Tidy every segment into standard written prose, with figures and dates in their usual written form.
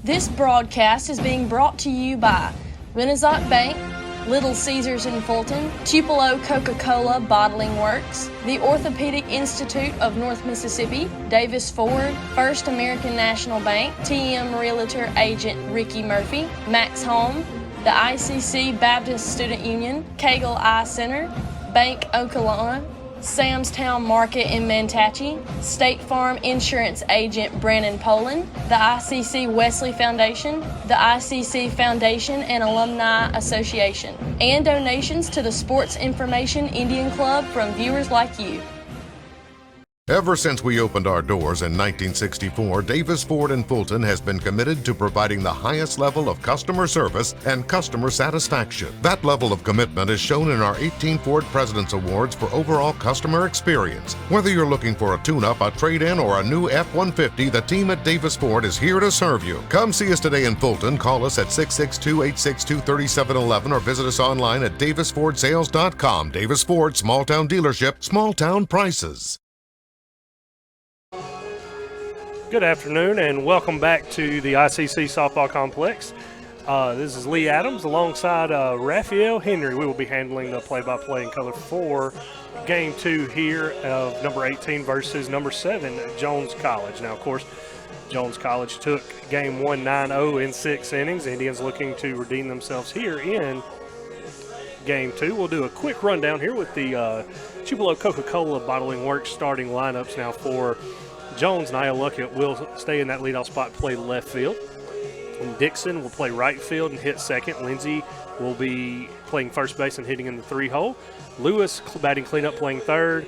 This broadcast is being brought to you by Renaissance Bank, Little Caesars in Fulton, Tupelo Coca-Cola Bottling Works, the Orthopedic Institute of North Mississippi, Davis Ford, First American National Bank, TM Realtor Agent Ricky Murphy, Max Home, the ICC Baptist Student Union, Cagle Eye Center, Bank Okolona, Sam's Town Market in Mantachie, State Farm Insurance Agent Brandon Poland, the ICC Wesley Foundation, the ICC Foundation and Alumni Association, and donations to the Sports Information Indian Club from viewers like you. Ever since we opened our doors in 1964, Davis Ford in Fulton has been committed to providing the highest level of customer service and customer satisfaction. That level of commitment is shown in our 18 Ford President's Awards for overall customer experience. Whether you're looking for a tune-up, a trade-in, or a new F-150, the team at Davis Ford is here to serve you. Come see us today in Fulton. Call us at 662-862-3711 or visit us online at davisfordsales.com. Davis Ford, small town dealership, small town prices. Good afternoon and welcome back to the ICC Softball Complex. This is Lee Adams alongside Raphael Henry. We will be handling the play-by-play in color for Game 2 here of number 18 versus number 7, Jones College. Now, of course, Jones College took Game 1 9-0 in 6 innings. Indians looking to redeem themselves here in Game 2. We'll do a quick rundown here with the Tupelo Coca-Cola Bottling Works starting lineups now for Jones. Nia Luckett will stay in that leadoff spot, play left field. And Dixon will play right field and hit second. Lindsay will be playing first base and hitting in the 3-hole. Lewis batting cleanup, playing third.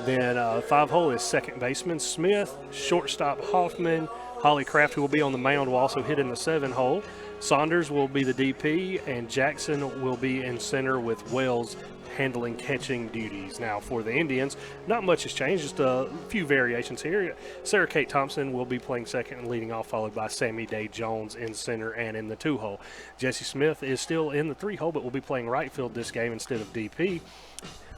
Then 5-hole is second baseman Smith. Shortstop Hoffman. Holly Kraft, who will be on the mound, will also hit in the 7-hole. Saunders will be the DP, and Jackson will be in center with Wells handling catching duties. Now for the Indians, not much has changed, just a few variations here. Sarah Kate Thompson will be playing second and leading off, followed by Sammy Day Jones in center and in the 2-hole. Jesse Smith is still in the 3-hole, but will be playing right field this game instead of DP.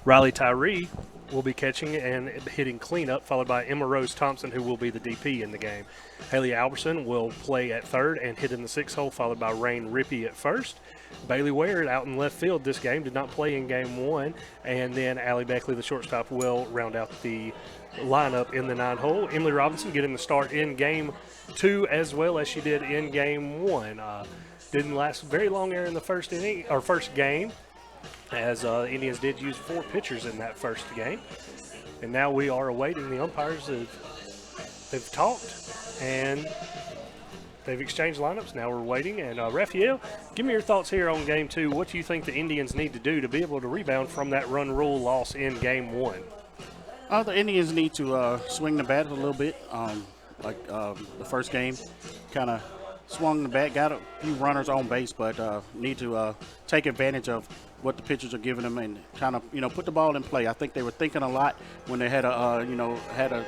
Riley Tyree will be catching and hitting cleanup, followed by Emma Rose Thompson, who will be the DP in the game. Haley Alberson will play at third and hit in the 6-hole, followed by Rain Rippey at first. Bailey Ware out in left field this game, did not play in Game 1. And then Allie Beckley, the shortstop, will round out the lineup in the 9-hole. Emily Robinson getting the start in Game 2 as well as she did in Game 1. Didn't last very long there in the first inning or first game, as the Indians did use 4 pitchers in that first game. And now we are awaiting the umpires. They've talked and they've exchanged lineups. Now we're waiting. And Raphael, give me your thoughts here on Game 2. What do you think the Indians need to do to be able to rebound from that run rule loss in Game 1? The Indians need to swing the bat a little bit. The first game, kind of swung the bat, got a few runners on base, but need to take advantage of what the pitchers are giving them and kind of, put the ball in play. I think they were thinking a lot when they had a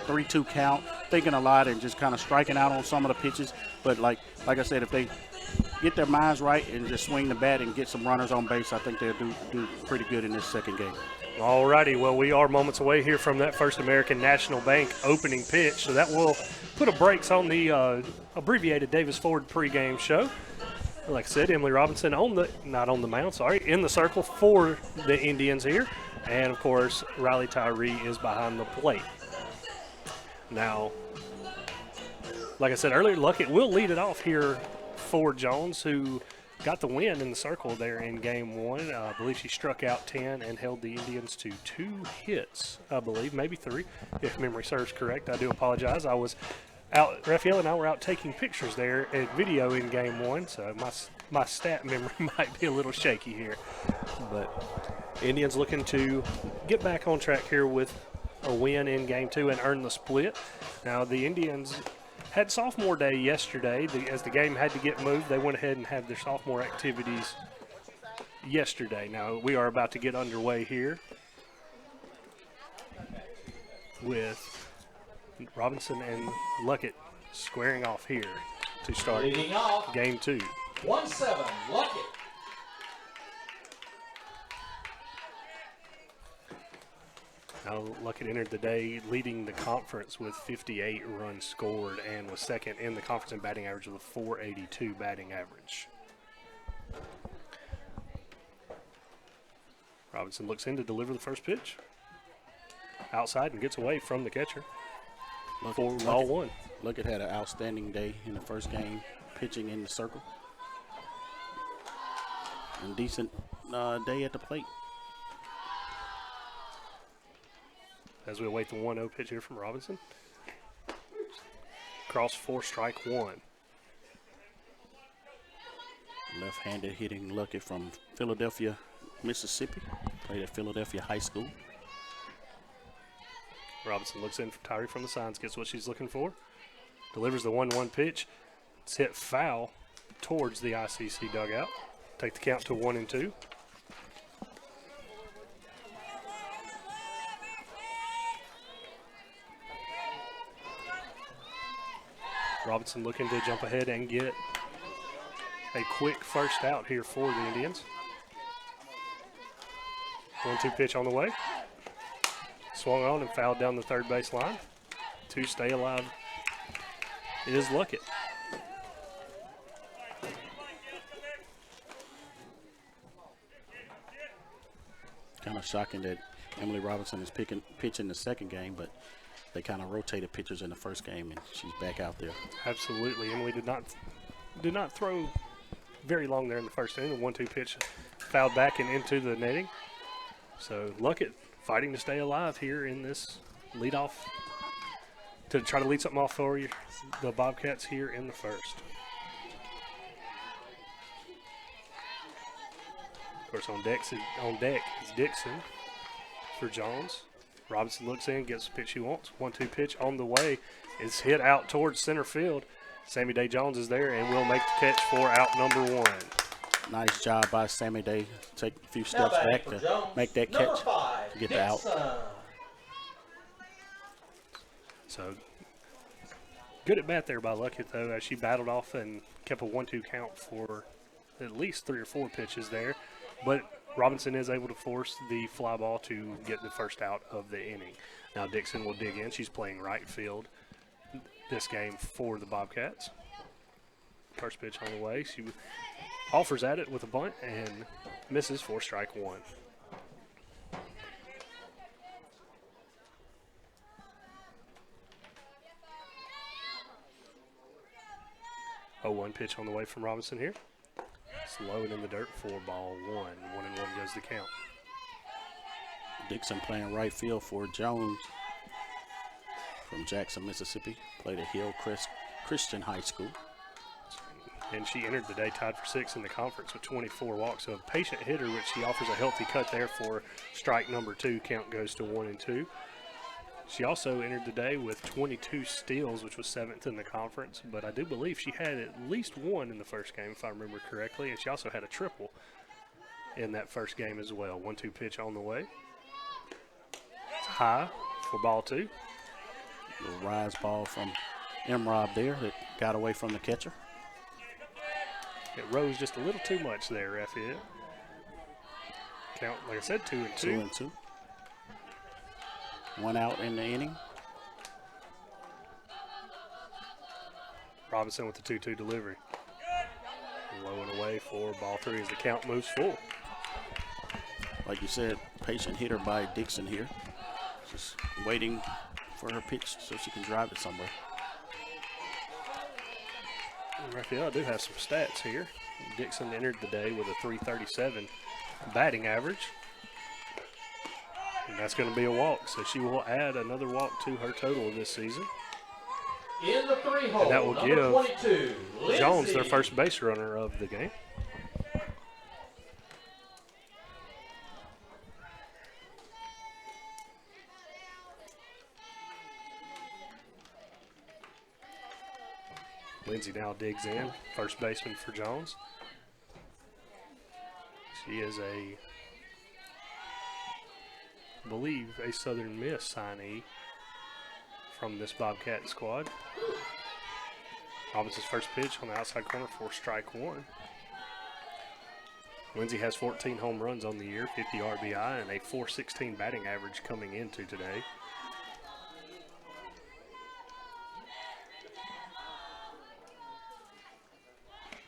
3-2 count, thinking a lot and just kind of striking out on some of the pitches. But like I said, if they get their minds right and just swing the bat and get some runners on base, I think they'll do pretty good in this second game. All righty. Well, we are moments away here from that First American National Bank opening pitch, so that will put a brakes on the abbreviated Davis Ford pregame show. Like I said, Emily Robinson in the circle for the Indians here. And, of course, Riley Tyree is behind the plate. Now, like I said earlier, Luckett will lead it off here for Jones, who got the win in the circle there in Game 1. I believe she struck out 10 and held the Indians to 2 hits, I believe, maybe 3, if memory serves correct. I do apologize. I was out, Raphael and I were out taking pictures there at video in Game 1, so my stat memory might be a little shaky here. But Indians looking to get back on track here with a win in Game 2 and earn the split. Now, the Indians had sophomore day yesterday. As the game had to get moved, they went ahead and had their sophomore activities yesterday. Now, we are about to get underway here with Robinson and Luckett squaring off here to start Game 2. 1-7, Luckett. Now Luckett entered the day leading the conference with 58 runs scored and was second in the conference in batting average with a 482 batting average. Robinson looks in to deliver the first pitch. Outside and gets away from the catcher. For ball one. Luckett had an outstanding day in the first game, pitching in the circle. And decent day at the plate. As we await the 1-0 pitch here from Robinson. Cross 4, strike 1. Left-handed hitting Luckett from Philadelphia, Mississippi. Played at Philadelphia High School. Robinson looks in for Tyree from the signs, gets what she's looking for. Delivers the 1-1 pitch. It's hit foul towards the ICC dugout. Take the count to 1-2. Robinson looking to jump ahead and get a quick first out here for the Indians. 1-2 pitch on the way. Swung on and fouled down the third base line. To stay alive is Luckett. Kind of shocking that Emily Robinson is pitching the second game, but they kind of rotated pitchers in the first game, and she's back out there. Absolutely. Emily did not throw very long there in the first inning. The 1-2 pitch fouled back and into the netting. So Luckett fighting to stay alive here in this leadoff to try to lead something off for you, the Bobcats here in the first. Of course, on deck is Dixon for Jones. Robinson looks in, gets the pitch he wants. 1-2 pitch on the way is hit out towards center field. Sammy Day Jones is there and will make the catch for out number 1. Nice job by Sammy Day. Take a few steps back to Jones, make that number catch 5, to get the out. So good at bat there by Luckett, though, as she battled off and kept a 1-2 count for at least 3 or 4 pitches there. But Robinson is able to force the fly ball to get the first out of the inning. Now Dixon will dig in. She's playing right field this game for the Bobcats. First pitch on the way. She offers at it with a bunt and misses for strike 1. Oh, 1 pitch on the way from Robinson here. Slow and in the dirt for ball 1. 1-1 goes the count. Dixon playing right field for Jones from Jackson, Mississippi. Played at Hillcrest Christian High School. And she entered the day tied for 6th in the conference with 24 walks. So a patient hitter, which she offers a healthy cut there for strike number 2. Count goes to 1-2. She also entered the day with 22 steals, which was 7th in the conference. But I do believe she had at least 1 in the first game, if I remember correctly. And she also had a triple in that first game as well. 1-2 pitch on the way. It's high for ball 2. Little rise ball from M-Rob there that got away from the catcher. It rose just a little too much there, Raphael. Count, like I said, 2-2. 2-2. 1 out in the inning. Robinson with the 2-2 delivery. Low and away for ball 3 as the count moves full. Like you said, patient hitter by Dixon here. Just waiting for her pitch so she can drive it somewhere. Raphael, I do have some stats here. Dixon entered the day with a .337 batting average. And that's going to be a walk, so she will add another walk to her total this season. In the 3-hole, And that will number give 22, Jones Lindsay. their first base runner of the game. Lindsay now digs in, first baseman for Jones. She is I believe, a Southern Miss signee from this Bobcat squad. Robinson's first pitch on the outside corner for strike 1. Lindsay has 14 home runs on the year, 50 RBI, and a .416 batting average coming into today.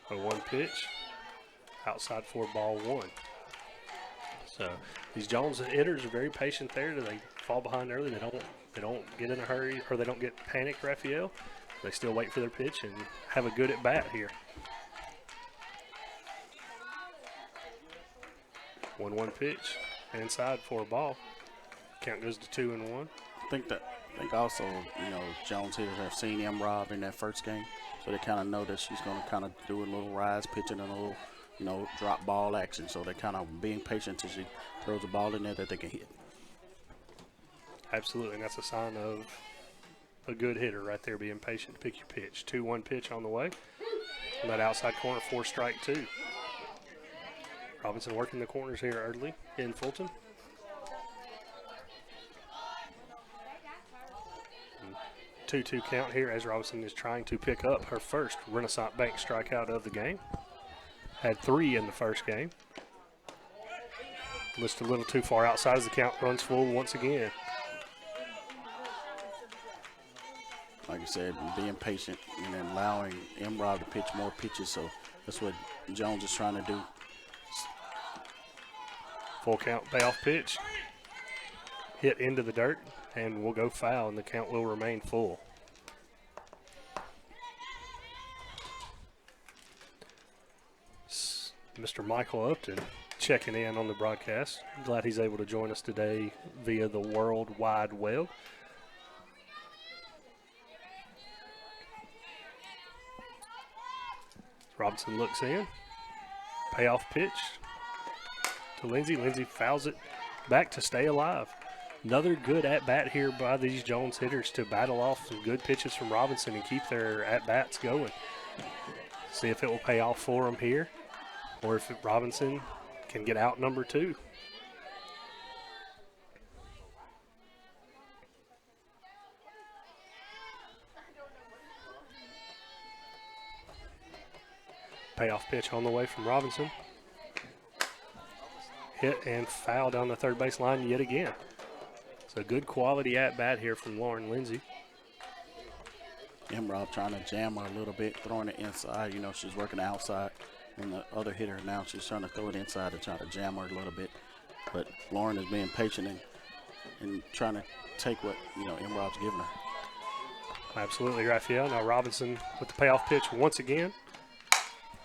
A 1 pitch, outside for ball 1. So these Jones hitters are very patient there. They fall behind early. They don't get in a hurry, or they don't get panicked, Raphael. They still wait for their pitch and have a good at bat here. 1-1 pitch, inside for a ball. Count goes to 2-1. I think also, Jones hitters have seen M-Rob in that first game, so they kind of know that she's going to kind of do a little rise, pitching a little, drop ball action. So they're kind of being patient till she throws a ball in there that they can hit. Absolutely, and that's a sign of a good hitter right there, being patient to pick your pitch. 2-1 pitch on the way. From that outside corner, 4 strike 2. Robinson working the corners here early in Fulton. 2-2 count here as Robinson is trying to pick up her first Renaissance Bank strikeout of the game. Had 3 in the first game. Just a little too far outside as the count runs full once again. Like I said, being patient and then allowing M-Rob to pitch more pitches. So that's what Jones is trying to do. Full count payoff pitch. Hit into the dirt and will go foul, and the count will remain full. Mr. Michael Upton checking in on the broadcast. Glad he's able to join us today via the World Wide Web. Robinson looks in. Payoff pitch to Lindsay. Lindsay fouls it back to stay alive. Another good at-bat here by these Jones hitters to battle off some good pitches from Robinson and keep their at-bats going. See if it will pay off for them here, or if Robinson can get out number 2. Payoff pitch on the way from Robinson. Hit and foul down the third base line yet again. So good quality at-bat here from Lauren Lindsay. M-Rob trying to jam her a little bit, throwing it inside. She's working outside. And the other hitter now, she's trying to throw it inside to try to jam her a little bit. But Lauren is being patient and trying to take what, M-Rob's giving her. Absolutely, Raphael. Now Robinson with the payoff pitch once again.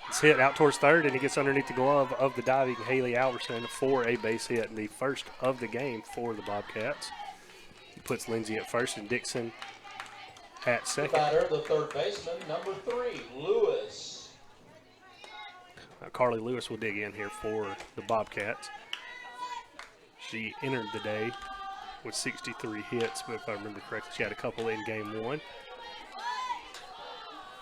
It's hit out towards third, and he gets underneath the glove of the diving Haley Alverson for a base hit, and the first of the game for the Bobcats. He puts Lindsay at first and Dixon at second. Batter, the third baseman, number 3, Lewis. Carly Lewis will dig in here for the Bobcats. She entered the day with 63 hits, but if I remember correctly, she had a couple in game 1.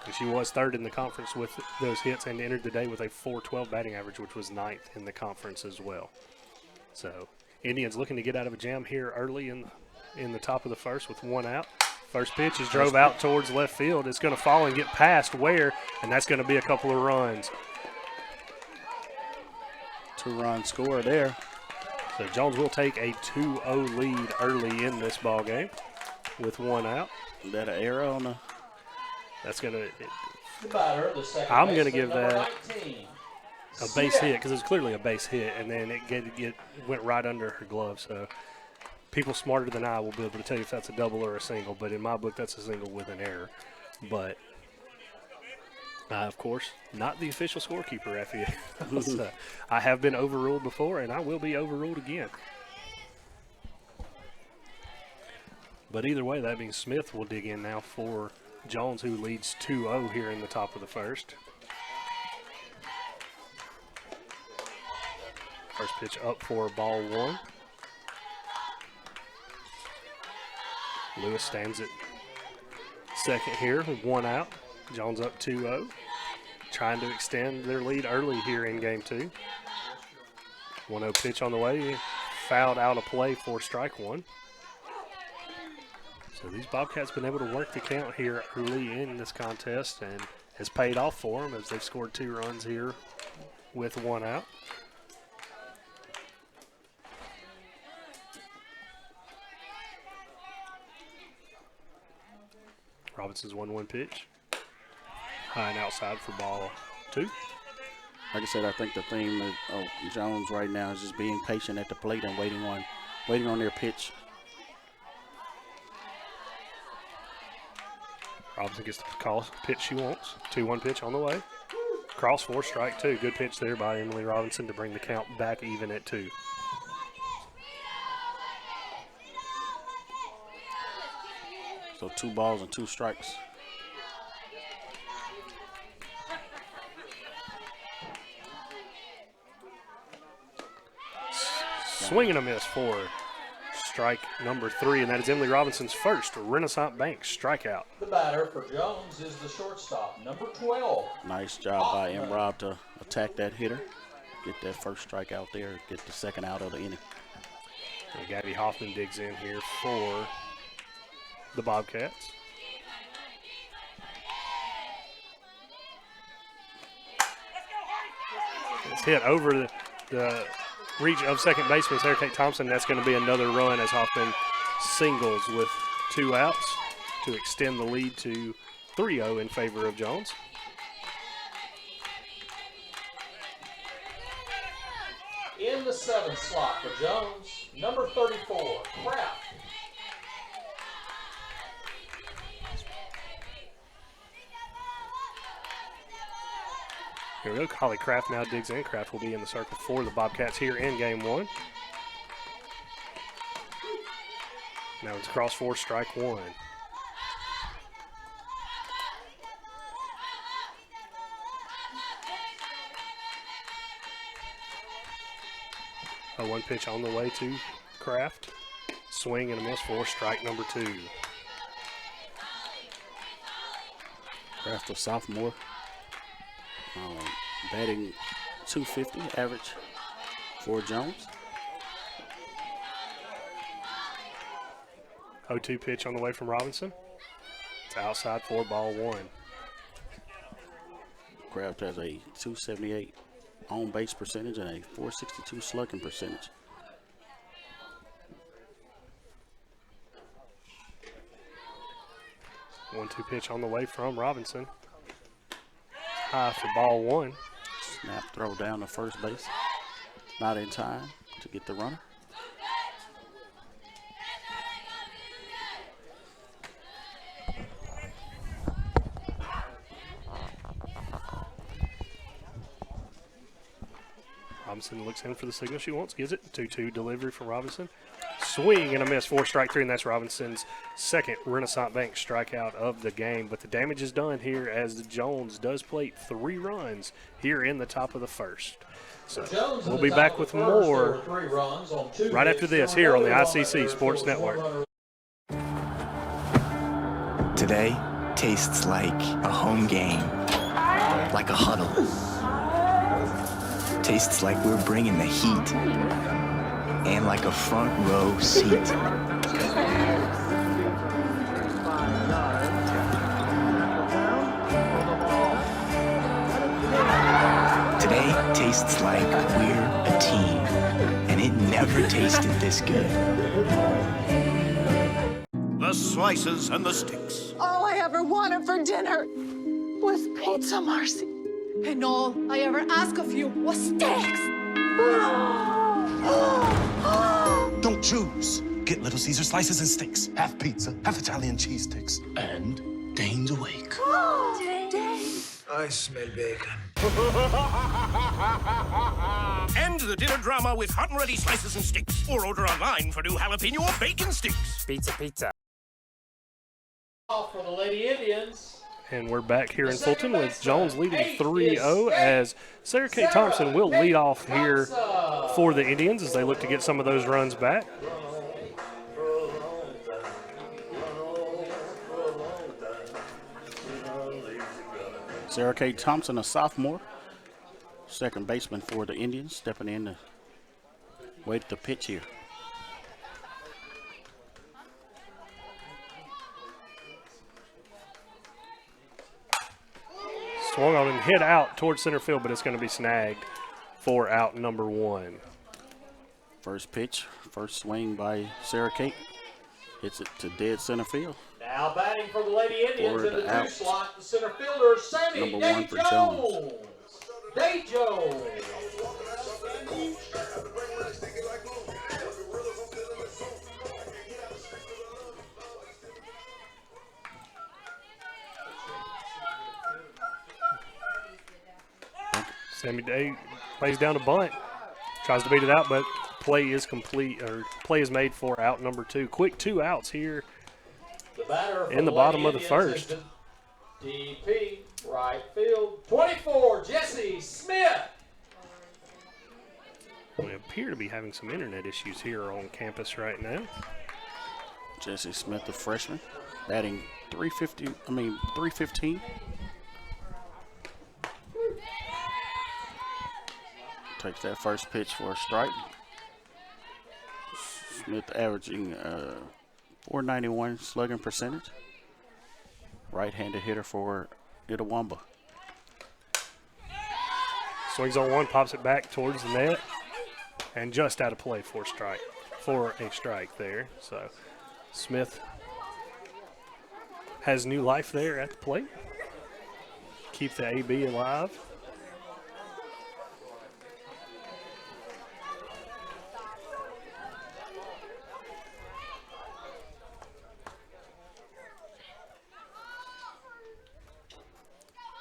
And she was third in the conference with those hits and entered the day with a .412 batting average, which was 9th in the conference as well. So Indians looking to get out of a jam here early in the top of the first with 1 out. First pitch is drove out towards left field. It's going to fall and get past Ware, and that's going to be a couple of runs. 2-run score there. So Jones will take a 2-0 lead early in this ball game with 1 out. Is that an error on the? That's going to The batter, the second I'm going to baseman, give number that 19, a base Sia. hit because it's clearly a base hit, and then it went right under her glove. So people smarter than I will be able to tell you if that's a double or a single, but in my book, that's a single with an error. But, of course, not the official scorekeeper, Raphael. So I have been overruled before, and I will be overruled again. But either way, that means Smith will dig in now for Jones, who leads 2-0 here in the top of the first. First pitch up for ball 1. Lewis stands at second here with 1 out. Jones up 2-0. Trying to extend their lead early here in game 2. 1-0 pitch on the way. Fouled out of play for strike 1. So these Bobcats been able to work the count here early in this contest and has paid off for them as they've scored 2 runs here with 1 out. Robinson's 1-1 pitch. High and outside for ball 2. Like I said, I think the theme of Jones right now is just being patient at the plate and waiting on their pitch. Robinson gets the call pitch she wants. 2-1 pitch on the way. Cross 4, strike 2. Good pitch there by Emily Robinson to bring the count back even at 2. So 2 balls and 2 strikes. Swing and a miss for strike number 3, and that is Emily Robinson's first Renaissance Bank strikeout. The batter for Jones is the shortstop, number 12. Nice job by M. Rob to attack that hitter, get that first strike out there, get the second out of the inning. And Gabby Hoffman digs in here for the Bobcats. It's hit over the reach of second baseman Sarah Kate Thompson. That's going to be another run as Hoffman singles with 2 outs to extend the lead to 3-0 in favor of Jones. In the 7th slot for Jones, number 34, Kraft. Here we go. Holly Kraft now digs in. Kraft will be in the circle for the Bobcats here in game 1. Now it's cross 4, strike 1. A 1 pitch on the way to Kraft. Swing and a miss for strike number 2. Kraft, a sophomore, batting .250 average for Jones. 0-2 pitch on the way from Robinson. It's outside for ball 1. Kraft has a .278 on base percentage and a .462 slugging percentage. One-two pitch on the way from Robinson. High for ball 1. Snap throw down to first base. Not in time to get the runner. Robinson looks in for the signal she wants, gives it. 2-2 delivery from Robinson. Swing and a miss for strike 3, and that's Robinson's second Renaissance Bank strikeout of the game. But the damage is done here as Jones does plate 3 runs here in the top of the first. So we'll be back with more right after this here on the ICC Sports Network. Today tastes like a home game, like a huddle. Tastes like we're bringing the heat, and like a front row seat. Today tastes like we're a team, and it never tasted this good. The slices and the sticks. All I ever wanted for dinner was pizza, Marcy. And all I ever asked of you was steaks. Don't choose. Get Little Caesar slices and steaks. Half pizza, half Italian cheese sticks. And Dane's awake. I smell bacon. End the dinner drama with hot and ready slices and sticks. Or order online for new jalapeno or bacon sticks. Pizza. Off for the Lady Indians. And we're back here in Fulton with Jones leading 3-0 as Sarah Kate Thompson will lead off here for the Indians as they look to get some of those runs back. Sarah Kate Thompson, a sophomore, second baseman for the Indians, stepping in to wait the pitch here. Swung on and hit out towards center field, but it's going to be snagged for out number 1. First pitch, first swing by Sarah Kate. Hits it to dead center field. Now batting for the Lady Indians For in the the 2 outs. slot, the center fielder, Sammy Number 1 Day for Jones. Day Jones. Sammy Day plays down a bunt, tries to beat it out, but play is complete, or play is made for out number 2. Quick 2 outs here The batter in the bottom of the Lady first. Indians is the DP, right field, 24, Jesse Smith. We appear to be having some internet issues here on campus right now. Jesse Smith, the freshman, batting 315. Takes that first pitch for a strike. Smith averaging 491 slugging percentage. Right-handed hitter for Itawamba. Swings on one, pops it back towards the net, and just out of play for a strike there. So Smith has new life there at the plate. Keep the AB alive.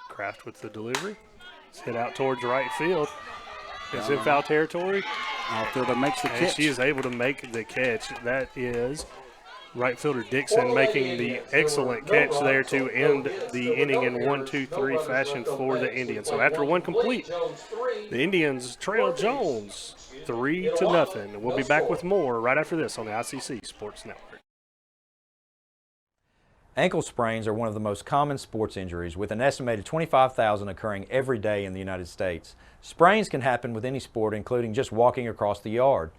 Kraft with the delivery. It's hit out towards right field. It's in foul territory. Outfielder makes the And catch. she is able to make the catch. That is right fielder Dixon making the excellent catch there to end the inning in 1-2-3 fashion for the Indians. So after one complete, the Indians trail Jones 3-0. We'll be back with more right after this on the ICC Sports Network. Ankle sprains are one of the most common sports injuries, with an estimated 25,000 occurring every day in the United States. Sprains can happen with any sport, including just walking across the yard.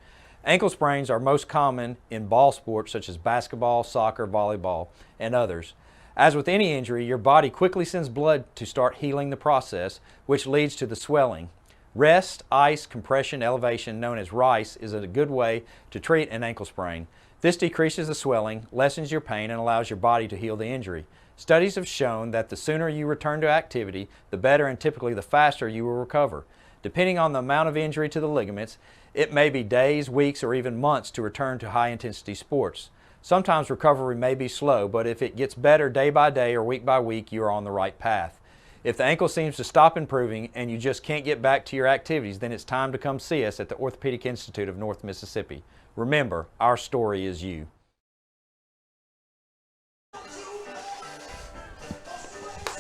Ankle sprains are most common in ball sports such as basketball, soccer, volleyball, and others. As with any injury, your body quickly sends blood to start healing the process, which leads to the swelling. Rest, ice, compression, elevation, known as RICE, is a good way to treat an ankle sprain. This decreases the swelling, lessens your pain, and allows your body to heal the injury. Studies have shown that the sooner you return to activity, the better and typically the faster you will recover. Depending on the amount of injury to the ligaments, it may be days, weeks, or even months to return to high-intensity sports. Sometimes recovery may be slow, but if it gets better day by day or week by week, you are on the right path. If the ankle seems to stop improving and you just can't get back to your activities, then it's time to come see us at the Orthopedic Institute of North Mississippi. Remember, our story is you.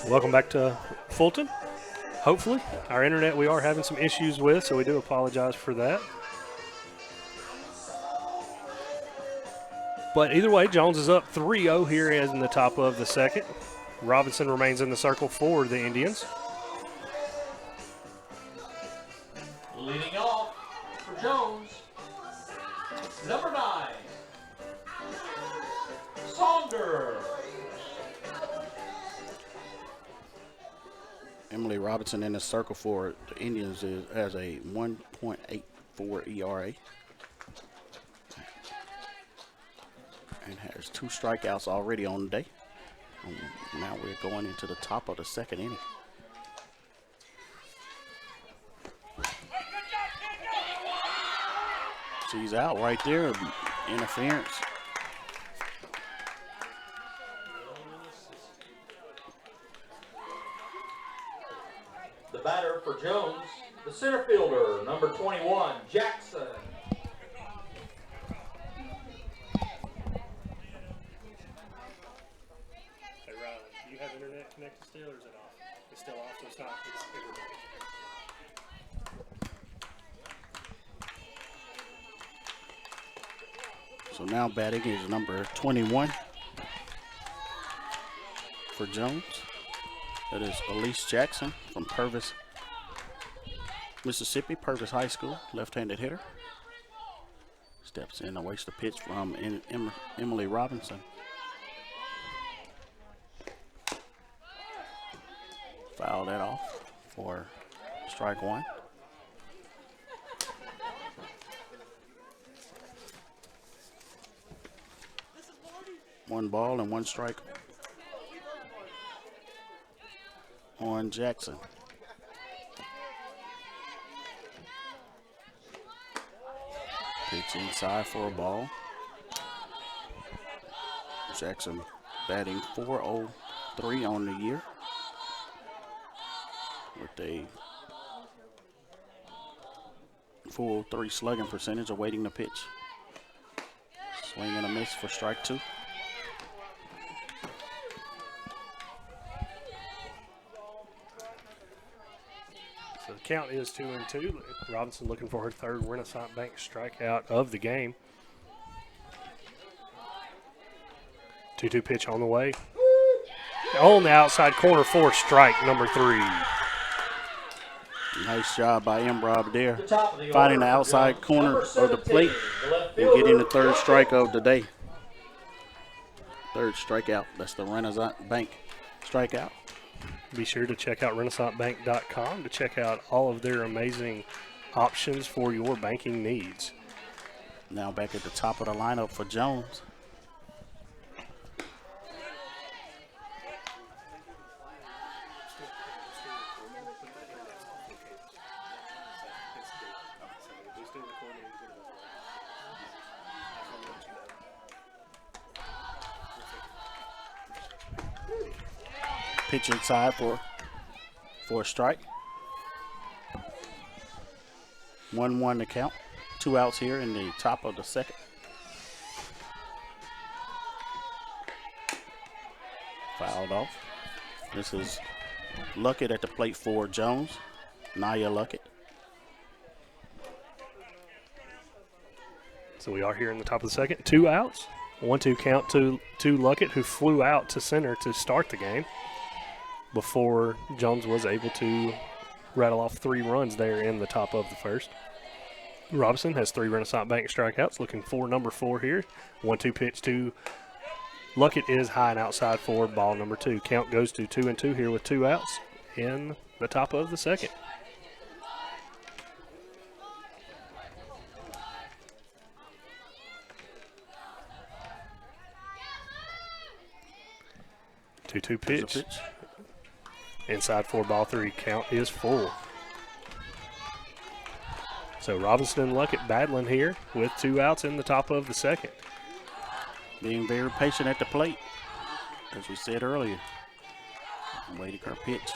Welcome back to Fulton. Hopefully, our internet we are having some issues with, so we do apologize for that. But either way, Jones is up 3-0 here in the top of the second. Robinson remains in the circle for the Indians. Leading off for Jones, number 9, Saunders. Emily Robinson in the circle for the Indians has a 1.84 ERA. And has 2 strikeouts already on the day. Now we're going into the top of the second inning. She's out right there. Interference. The batter for Jones, the center fielder, number 21, Jackson. Hey, Riley, do you have internet connected still, or is it off? It's still off, so it's not. So now batting is number 21 for Jones. That is Elise Jackson from Purvis, Mississippi, Purvis High School, left-handed hitter. Steps in, awaits the pitch from Emily Robinson. Foul that off for strike 1. 1 ball and 1 strike on Jackson. Pitch inside for a ball. Jackson batting .403 on the year with a .403 slugging percentage, awaiting the pitch. Swing and a miss for strike 2. So the count is 2-2. Robinson looking for her 3rd Renaissance Bank strikeout of the game. 2-2 pitch on the way. On the outside corner for strike number 3. Nice job by Imbrov there, finding the outside corner of the plate and getting the 3rd strike of the day. 3rd strikeout. That's the Renaissance Bank strikeout. Be sure to check out RenaissanceBank.com to check out all of their amazing options for your banking needs. Now back at the top of the lineup for Jones. Pitch inside for a strike. 1-1 to count. 2 outs here in the top of the 2nd. Fouled off. This is Luckett at the plate for Jones. Naya Luckett. So we are here in the top of the 2nd. 2 outs. 1-2 count to Luckett, who flew out to center to start the game before Jones was able to rattle off 3 runs there in the top of the 1st. Robinson has 3 Renaissance Bank strikeouts, looking for number 4 here. 1-2 pitch to Luckett is high and outside for ball number 2. Count goes to 2-2 here with 2 outs in the top of the 2nd. Two pitch. Inside for ball 3. Count is full. So Robinson and Luckett battling here with 2 outs in the top of the 2nd. Being very patient at the plate, as we said earlier. Waiting for a pitch.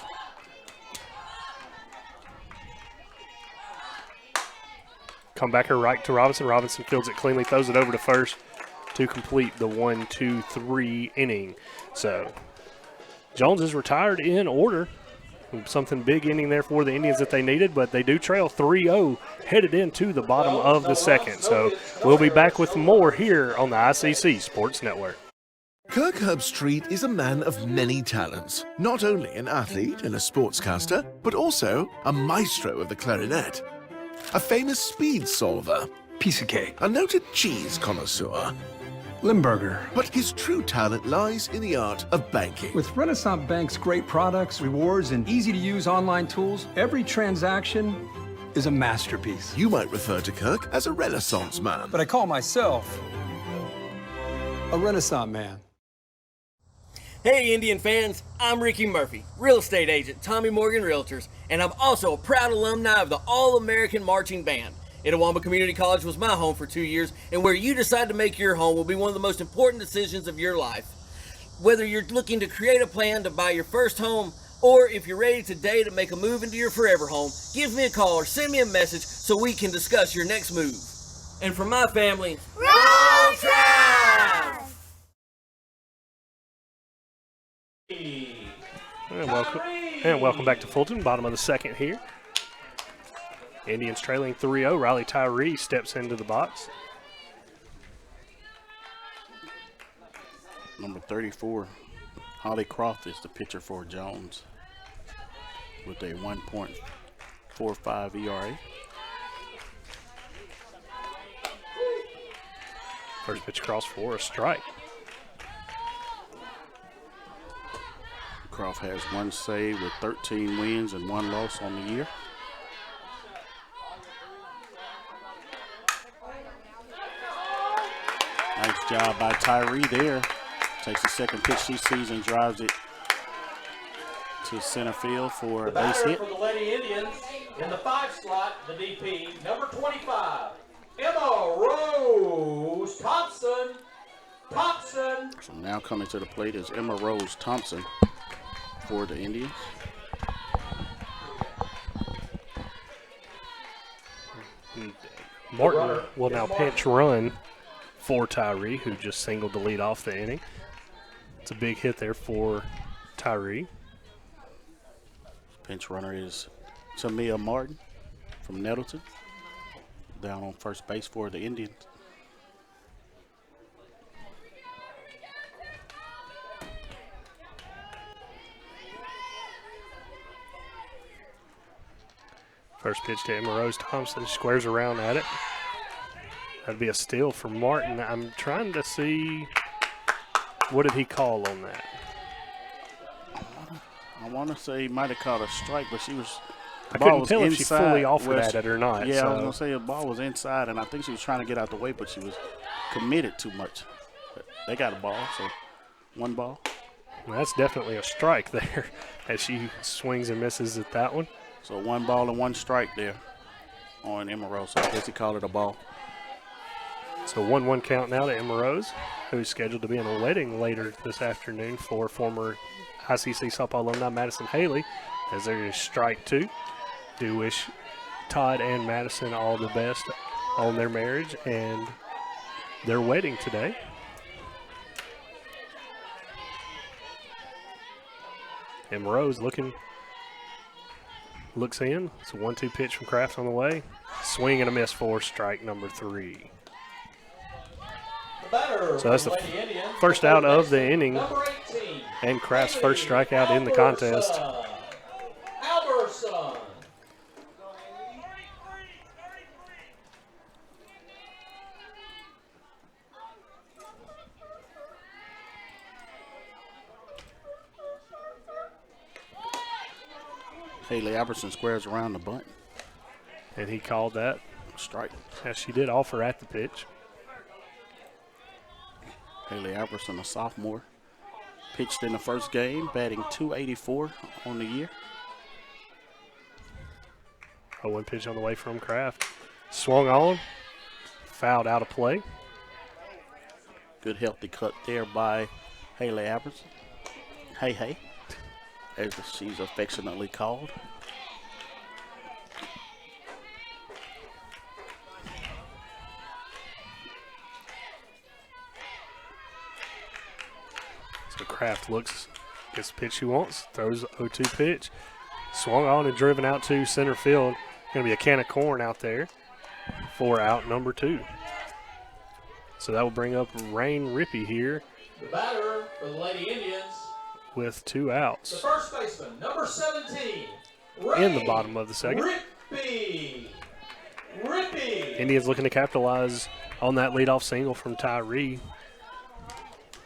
Come back her right to Robinson. Robinson fields it cleanly, throws it over to first to complete the 1-2-3 inning. So Jones is retired in order. Something big inning there for the Indians that they needed, but they do trail 3-0 headed into the bottom of the 2nd. So we'll be back with more here on the ICC Sports Network. Kirk Herbstreit is a man of many talents, not only an athlete and a sportscaster, but also a maestro of the clarinet, a famous speed solver, Piece of cake. a noted cheese connoisseur. Limburger. But his true talent lies in the art of banking. With Renaissance Bank's great products, rewards, and easy-to-use online tools, every transaction is a masterpiece. You might refer to Kirk as a Renaissance man. But I call myself a Renaissance man. Hey Indian fans, I'm Ricky Murphy, real estate agent, Tommy Morgan Realtors, and I'm also a proud alumni of the All-American Marching Band. Itawamba Community College was my home for 2 years, and where you decide to make your home will be one of the most important decisions of your life. Whether you're looking to create a plan to buy your first home, or if you're ready today to make a move into your forever home, give me a call or send me a message so we can discuss your next move. And for my family, Roll Tide! And welcome back to Fulton, bottom of the 2nd here. Indians trailing 3-0. Riley Tyree steps into the box. Number 34, Holly Croft is the pitcher for Jones with a 1.45 ERA. First pitch across for a strike. Croft has 1 save with 13 wins and 1 loss on the year. Nice job by Tyree there, takes the second pitch she sees and drives it to center field for a base hit. For the Lady Indians in the 5 slot, the DP, number 25, Emma Rose Thompson. So now coming to the plate is Emma Rose Thompson for the Indians. Martin will now pinch run for Tyree, who just singled to lead off the inning. It's a big hit there for Tyree. Pinch runner is Tamia Martin from Nettleton, down on first base for the Indians. First pitch to Emma Rose Thompson. Squares around at it. That'd be a steal for Martin. I'm trying to see, what did he call on that? I want to say he might have caught a strike, but she was. I couldn't tell if she fully offered at it or not. Yeah, so. I was going to say the ball was inside, and I think she was trying to get out the way, but she was committed too much. But they got a ball, so 1 ball. Well, that's definitely a strike there as she swings and misses at that one. So 1 ball and 1 strike there on Emma Rose. So I guess he called it a ball. So 1-1 count now to Emma Rose, who's scheduled to be in a wedding later this afternoon for former ICC softball alumni Madison Haley, as there is strike 2. Do wish Todd and Madison all the best on their marriage and their wedding today. Emma Rose looks in. It's a 1-2 pitch from Kraft on the way. Swing and a miss for strike number 3. So that's the first out of the inning, and Kraft's first strikeout in the contest. Alberson. Haley Alberson squares around the bunt. And he called that strike. As she did offer at the pitch. Haley Alberson, a sophomore, pitched in the first game, batting .284 on the year. 0-1 pitch on the way from Kraft. Swung on, fouled out of play. Good healthy cut there by Haley Alberson. Hey, as she's affectionately called. So Kraft looks, gets the pitch he wants, throws 0-2 pitch. Swung on and driven out to center field. Going to be a can of corn out there for out number 2. So that will bring up Rain Rippey here. The batter for the Lady Indians with 2 outs. The first baseman, number 17, in the bottom of the second. Rippey. Indians looking to capitalize on that leadoff single from Tyree.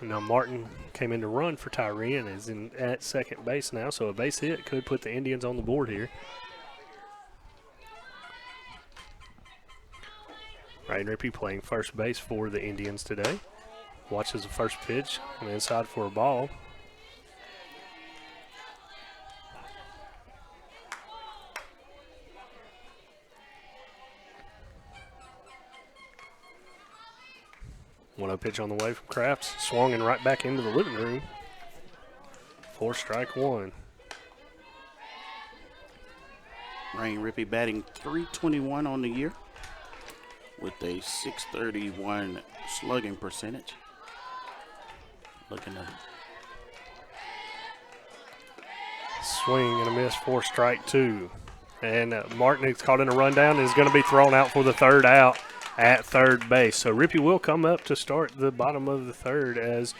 And now Martin came in to run for Tyree and is at second base now, so a base hit could put the Indians on the board here. Rain Rippey playing first base for the Indians today. Watches the first pitch on the inside for a ball. One-0 pitch on the way from Kraft. Swung and right back into the living room for strike 1. Rain Rippey batting .321 on the year with a .631 slugging percentage. Looking to swing and a miss for strike 2. And Martin is caught in a rundown and is going to be thrown out for the third out at third base. So Rippey will come up to start the bottom of the third as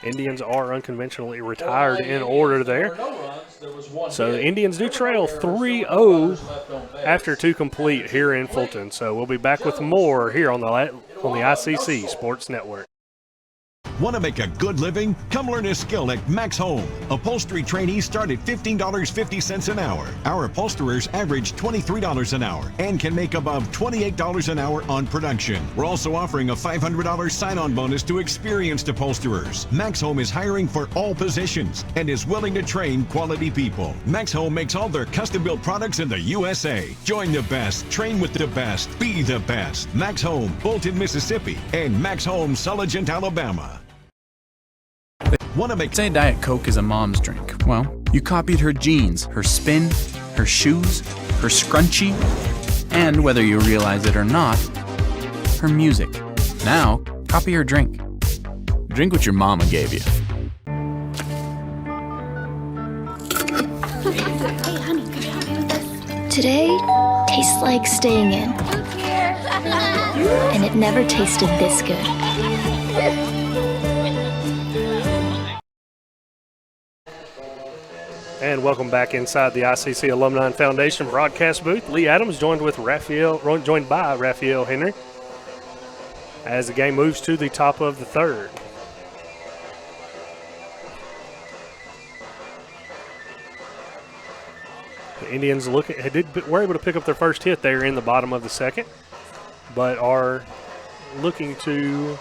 Indians are unconventionally retired in order there. So the Indians do trail 3-0 after 2 complete here in Fulton. So we'll be back with more here on the ICC Sports Network. Want to make a good living? Come learn a skill at Max Home. Upholstery trainees start at $15.50 an hour. Our upholsterers average $23 an hour and can make above $28 an hour on production. We're also offering a $500 sign-on bonus to experienced upholsterers. Max Home is hiring for all positions and is willing to train quality people. Max Home makes all their custom-built products in the USA. Join the best, train with the best, be the best. Max Home, Bolton, Mississippi, and Max Home, Sulligent, Alabama. Say Diet Coke is a mom's drink. Well, you copied her jeans, her spin, her shoes, her scrunchie, and whether you realize it or not, her music. Now, copy her drink. Drink what your mama gave you. Hey, honey, could you help me with this? Today tastes like staying in. And it never tasted this good. And welcome back inside the ICC Alumni Foundation broadcast booth. Lee Adams joined by Raphael Henry as the game moves to the top of the third. The Indians were able to pick up their first hit there in the bottom of the second, but are looking to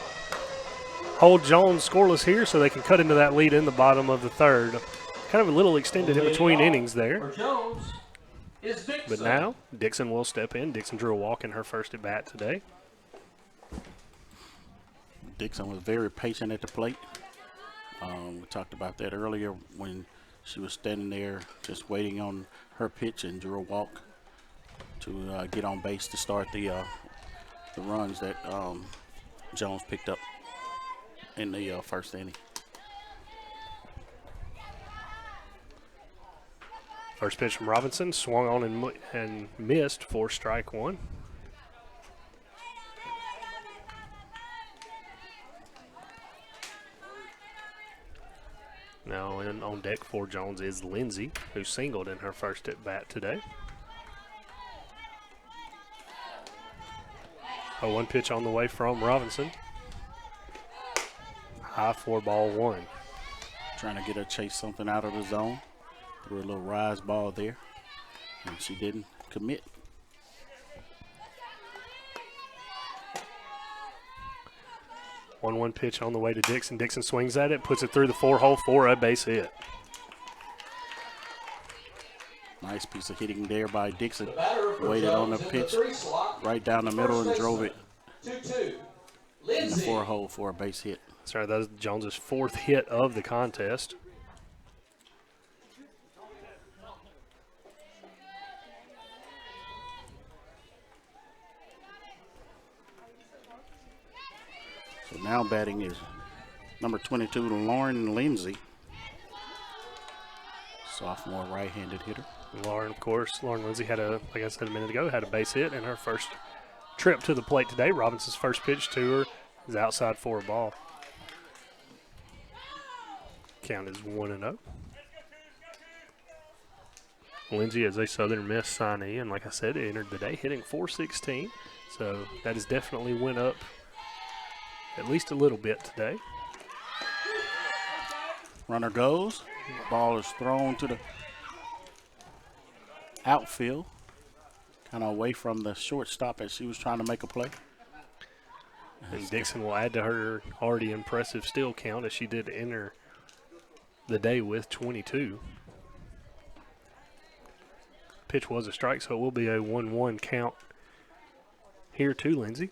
hold Jones scoreless here so they can cut into that lead in the bottom of the third. Kind of a little extended in between innings there. But now Dixon will step in. Dixon drew a walk in her first at bat today. Dixon was very patient at the plate. We talked about that earlier when she was standing there just waiting on her pitch and drew a walk to get on base to start the runs that Jones picked up in the first inning. First pitch from Robinson, swung on and missed for strike one. Now on deck for Jones is Lindsay, who singled in her first at bat today. A 1 pitch on the way from Robinson. High for ball one. Trying to get her chase something out of the zone. Threw a little rise ball there, and she didn't commit. One pitch on the way to Dixon. Dixon swings at it, puts it through the 4-hole for a base hit. Nice piece of hitting there by Dixon. Waited on the pitch right down the middle and drove it in the 4-hole for a base hit. Sorry, that is Jones's fourth hit of the contest. So now batting is number 22, Lauren Lindsay. Sophomore right-handed hitter. Lauren Lindsay had like I said a minute ago, had a base hit in her first trip to the plate today. Robinson's first pitch to her is outside for a ball. Count is 1-0. Lindsay is a Southern Miss signee, and like I said, entered the day hitting .416. So that has definitely went up at least a little bit today. Runner goes. Ball is thrown to the outfield, kind of away from the shortstop as she was trying to make a play. And Dixon will add to her already impressive steal count as she did enter the day with 22. Pitch was a strike, so it will be a 1-1 count here to Lindsay.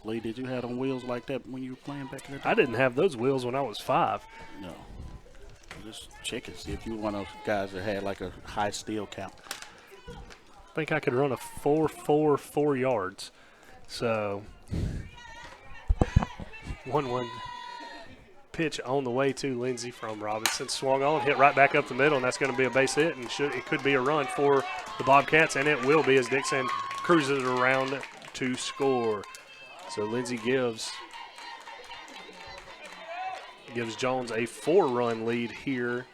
Lee, did you have on wheels like that when you were playing back in the day? I didn't have those wheels when I was 5. No. Just check and see if you were one of those guys that had like a high steal count. I think I could run a 4.44 4 yards. So 1-1 pitch on the way to Lindsay from Robinson. Swung on, hit right back up the middle, and that's going to be a base hit, and it could be a run for the Bobcats, and it will be as Dixon cruises around to score. So Lindsay gives Jones a 4-run lead here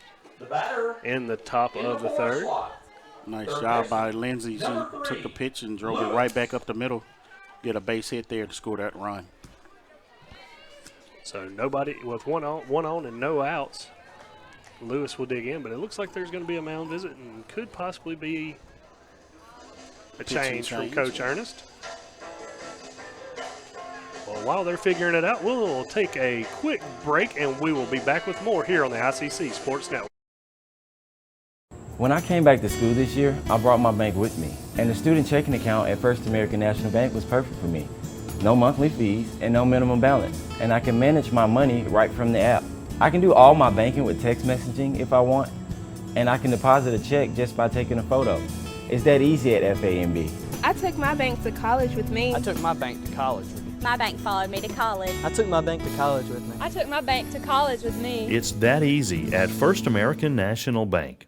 in the top of the third. Nice job by Lindsay. She took the pitch and drove it right back up the middle. Get a base hit there to score that run. So nobody with one on and no outs. Lewis will dig in, but it looks like there's going to be a mound visit and could possibly be a change from Coach Ernest. Well, while they're figuring it out, we'll take a quick break and we will be back with more here on the ICC Sports Network. When I came back to school this year, I brought my bank with me, and the student checking account at First American National Bank was perfect for me. No monthly fees and no minimum balance, and I can manage my money right from the app. I can do all my banking with text messaging if I want, and I can deposit a check just by taking a photo. It's that easy at FAMB. I took my bank to college with me. I took my bank to college with me. My bank followed me to college. I took my bank to college with me. I took my bank to college with me. It's that easy at First American National Bank.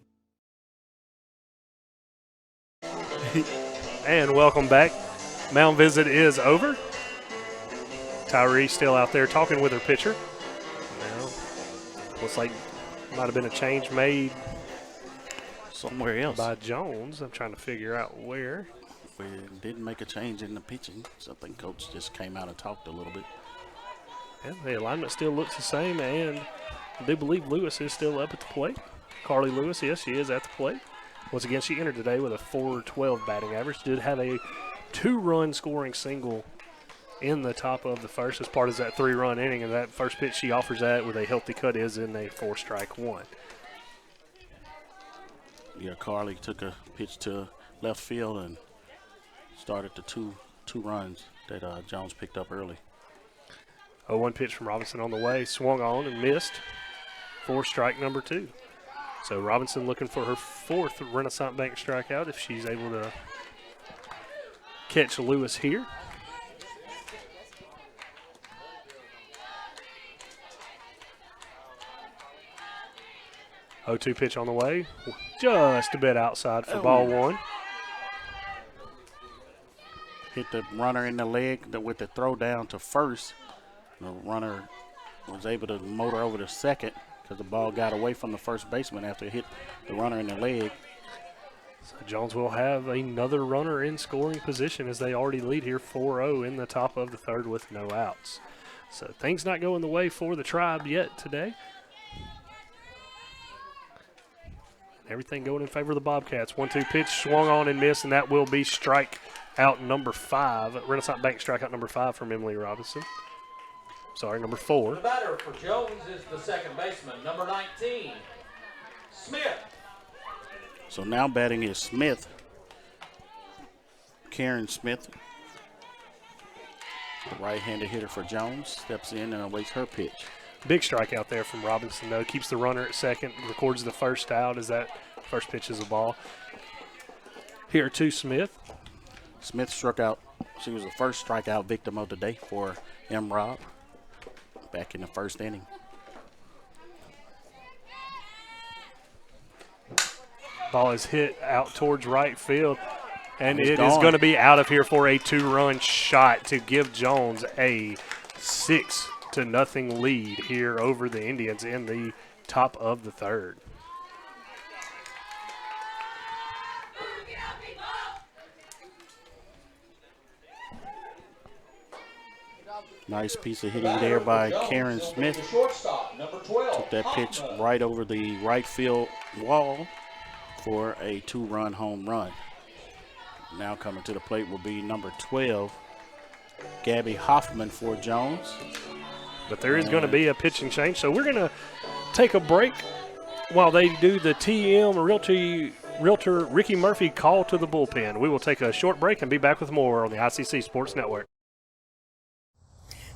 And welcome back. Mound visit is over. Tyree still out there talking with her pitcher. Now, looks like might have been a change made somewhere else by Jones. I'm trying to figure out where. We didn't make a change in the pitching. So I think Coach just came out and talked a little bit. Yeah, the alignment still looks the same, and I do believe Lewis is still up at the plate. Carly Lewis, yes, she is at the plate. Once again, she entered today with a .412 batting average. Did have a 2-run scoring single in the top of the first as part of that 3-run inning, and that first pitch she offers that with a healthy cut is in a 4-strike 1. Yeah, Carly took a pitch to left field and started the two runs that Jones picked up early. 0-1 pitch from Robinson on the way, swung on and missed for strike number 2. So Robinson looking for her 4th Renaissance Bank strikeout if she's able to catch Lewis here. Oh, 2 pitch on the way, just a bit outside for ball 1. Hit the runner in the leg with the throw down to first. The runner was able to motor over to second because the ball got away from the first baseman after it hit the runner in the leg. So Jones will have another runner in scoring position as they already lead here 4-0 in the top of the 3rd with no outs. So things not going the way for the Tribe yet today. Everything going in favor of the Bobcats. 1-2 pitch swung on and missed, and that will be strikeout number 5. Renaissance Bank strikeout number 5 from Emily Robinson. Sorry, number 4. The batter for Jones is the second baseman, number 19, Smith. So now batting is Smith. Karen Smith, the right-handed hitter for Jones, steps in and awaits her pitch. Big strikeout there from Robinson, though. Keeps the runner at second, records the first out as that first pitch is a ball. Here to Smith. Smith struck out. She was the first strikeout victim of the day for M. Rob back in the first inning. Ball is hit out towards right field, and It's it gone. is going to be out of here for a 2-run shot to give Jones a 6-0 lead here over the Indians in the top of the 3rd. Nice piece of hitting there by Karen Smith. The shortstop, number 12. Took that pitch right over the right field wall for a 2-run home run. Now coming to the plate will be number 12, Gabby Hoffman for Jones. But there is going to be a pitching change, so we're going to take a break while they do the TM Realtor Ricky Murphy call to the bullpen. We will take a short break and be back with more on the ICC Sports Network.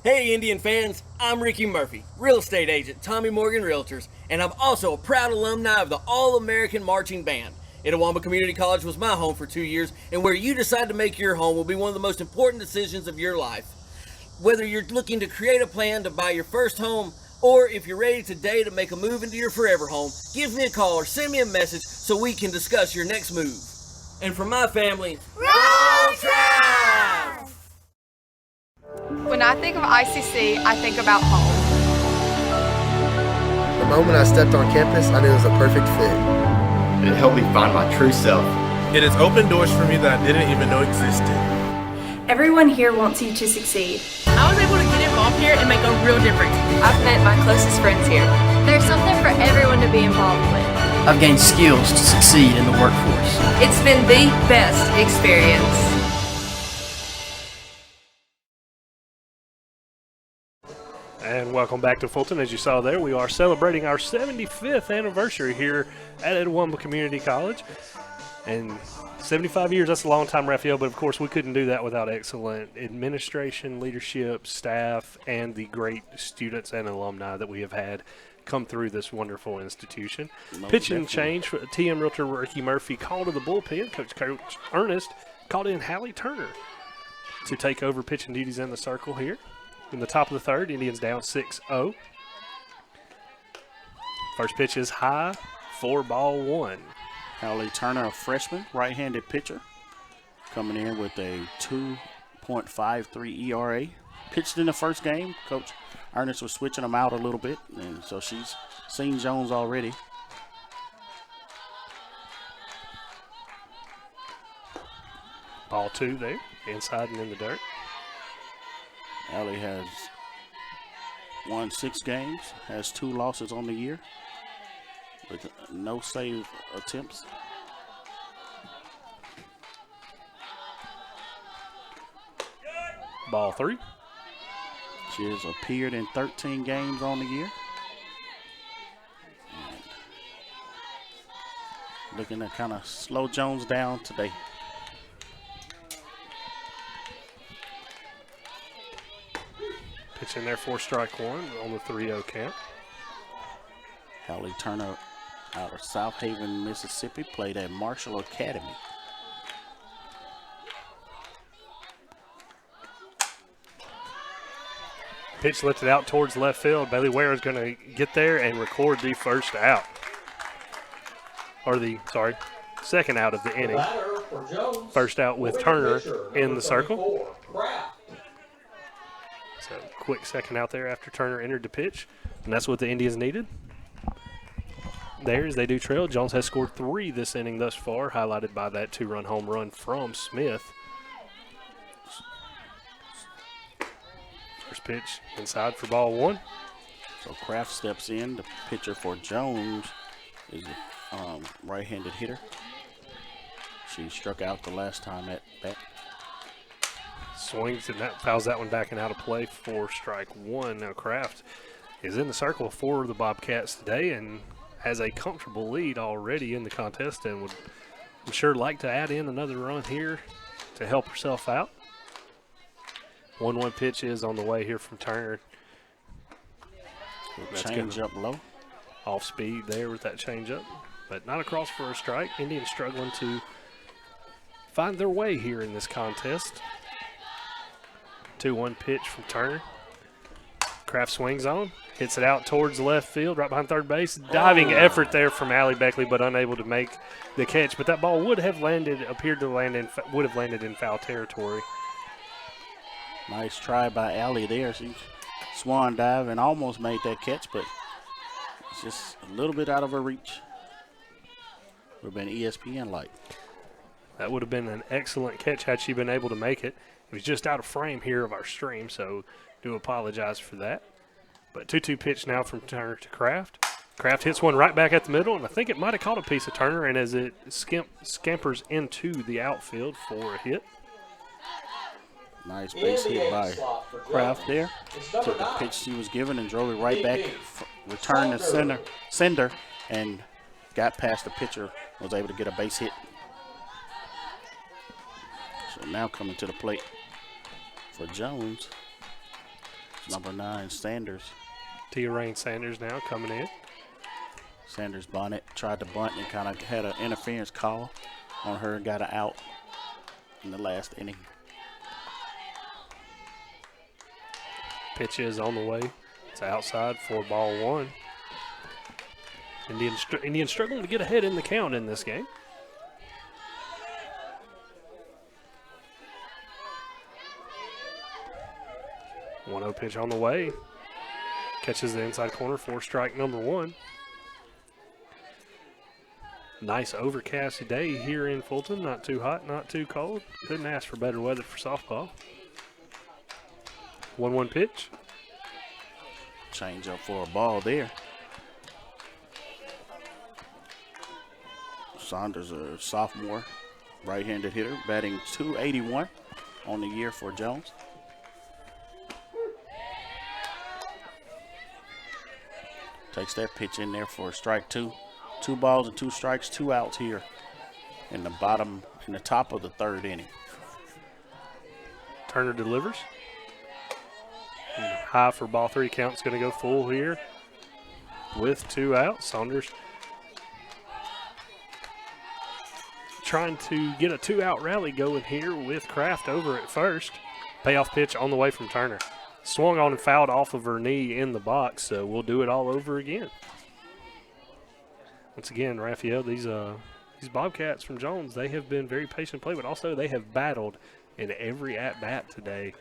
Hey Indian fans, I'm Ricky Murphy, real estate agent, Tommy Morgan Realtors, and I'm also a proud alumni of the All-American Marching Band. Itawamba Community College was my home for 2 years, and where you decide to make your home will be one of the most important decisions of your life. Whether you're looking to create a plan to buy your first home, or if you're ready today to make a move into your forever home, give me a call or send me a message so we can discuss your next move. And for my family, Roll Tribe! When I think of ICC, I think about home. The moment I stepped on campus, I knew it was a perfect fit. It helped me find my true self. It has opened doors for me that I didn't even know existed. Everyone here wants you to succeed. I was able to get involved involved here and make a real difference. I've met my closest friends here. There's something for everyone to be involved with. I've gained skills to succeed in the workforce. It's been the best experience. And welcome back to Fulton. As you saw there, we are celebrating our 75th anniversary here at Etowah Community College. And 75 years, that's a long time, Raphael, but of course we couldn't do that without excellent administration, leadership, staff, and the great students and alumni that we have had come through this wonderful institution. Pitching change for TM Realtor Ricky Murphy called to the bullpen. Coach Ernest called in Hallie Turner to take over pitching duties in the circle here. In the top of the third, Indians down 6-0. First pitch is high, 4-1. Hallie Turner, a freshman, right-handed pitcher, coming in with a 2.53 ERA. Pitched in the first game. Coach Ernest was switching him out a little bit, and so she's seen Jones already. Ball 2 there, inside and in the dirt. Hallie has won 6 games, has 2 losses on the year, with no save attempts. Ball 3. She has appeared in 13 games on the year. And looking to kind of slow Jones down today. Pitch in there for strike 1 on the 3-0 count. Hallie Turner out of South Haven, Mississippi, played at Marshall Academy. Pitch lifted out towards left field. Bailey Ware is going to get there and record the first out. Or second out of the inning. First out with Turner in the circle. So quick second out there after Turner entered the pitch. And that's what the Indians needed. There's they do trail. Jones has scored 3 this inning thus far, highlighted by that 2-run home run from Smith. First pitch inside for ball 1. So Kraft steps in. The pitcher for Jones is a right-handed hitter. She struck out the last time at bat. Swings and that fouls that one back and out of play for strike 1. Now Kraft is in the circle for the Bobcats today and has a comfortable lead already in the contest and would, I'm sure, like to add in another run here to help herself out. 1-1 pitch is on the way here from Turner. Change up low. Off speed there with that change up, but not across for a strike. Indians struggling to find their way here in this contest. 2-1 pitch from Turner. Kraft swings on, hits it out towards left field, right behind third base. Diving effort there from Allie Beckley, but unable to make the catch. But that ball would have landed in foul territory. Nice try by Allie there. She swan dive and almost made that catch, but it's just a little bit out of her reach. Would have been ESPN-like. That would have been an excellent catch had she been able to make it. It was just out of frame here of our stream, so do apologize for that. But 2-2 pitch now from Turner to Kraft. Kraft hits one right back at the middle, and I think it might have caught a piece of Turner, and as it scampers into the outfield for a hit. Nice base hit by Kraft there. Took the pitch she was given and drove it right back, returned to sender, and got past the pitcher, was able to get a base hit. So now coming to the plate for Jones, number 9, Sanders. Tia Rain Sanders now coming in. Sanders Bonnet tried to bunt and kind of had an interference call on her and got her out in the last inning. Pitch is on the way. It's outside for ball 1. Indians struggling to get ahead in the count in this game. One 1-0 pitch on the way. Catches the inside corner for strike number 1. Nice overcast day here in Fulton. Not too hot, not too cold. Couldn't ask for better weather for softball. 1-1 pitch. Change up for a ball there. Saunders, a sophomore, right-handed hitter, batting .281 on the year for Jones. Takes that pitch in there for strike two. 2 balls and 2 strikes, 2 outs here in the top of the third inning. Turner delivers. And high for ball 3. Count's going to go full here with 2 outs. Saunders trying to get a 2-out rally going here with Kraft over at first. Payoff pitch on the way from Turner. Swung on and fouled off of her knee in the box, so we'll do it all over again. Once again, Raphael, these Bobcats from Jones, they have been very patient play, but also they have battled in every at-bat today.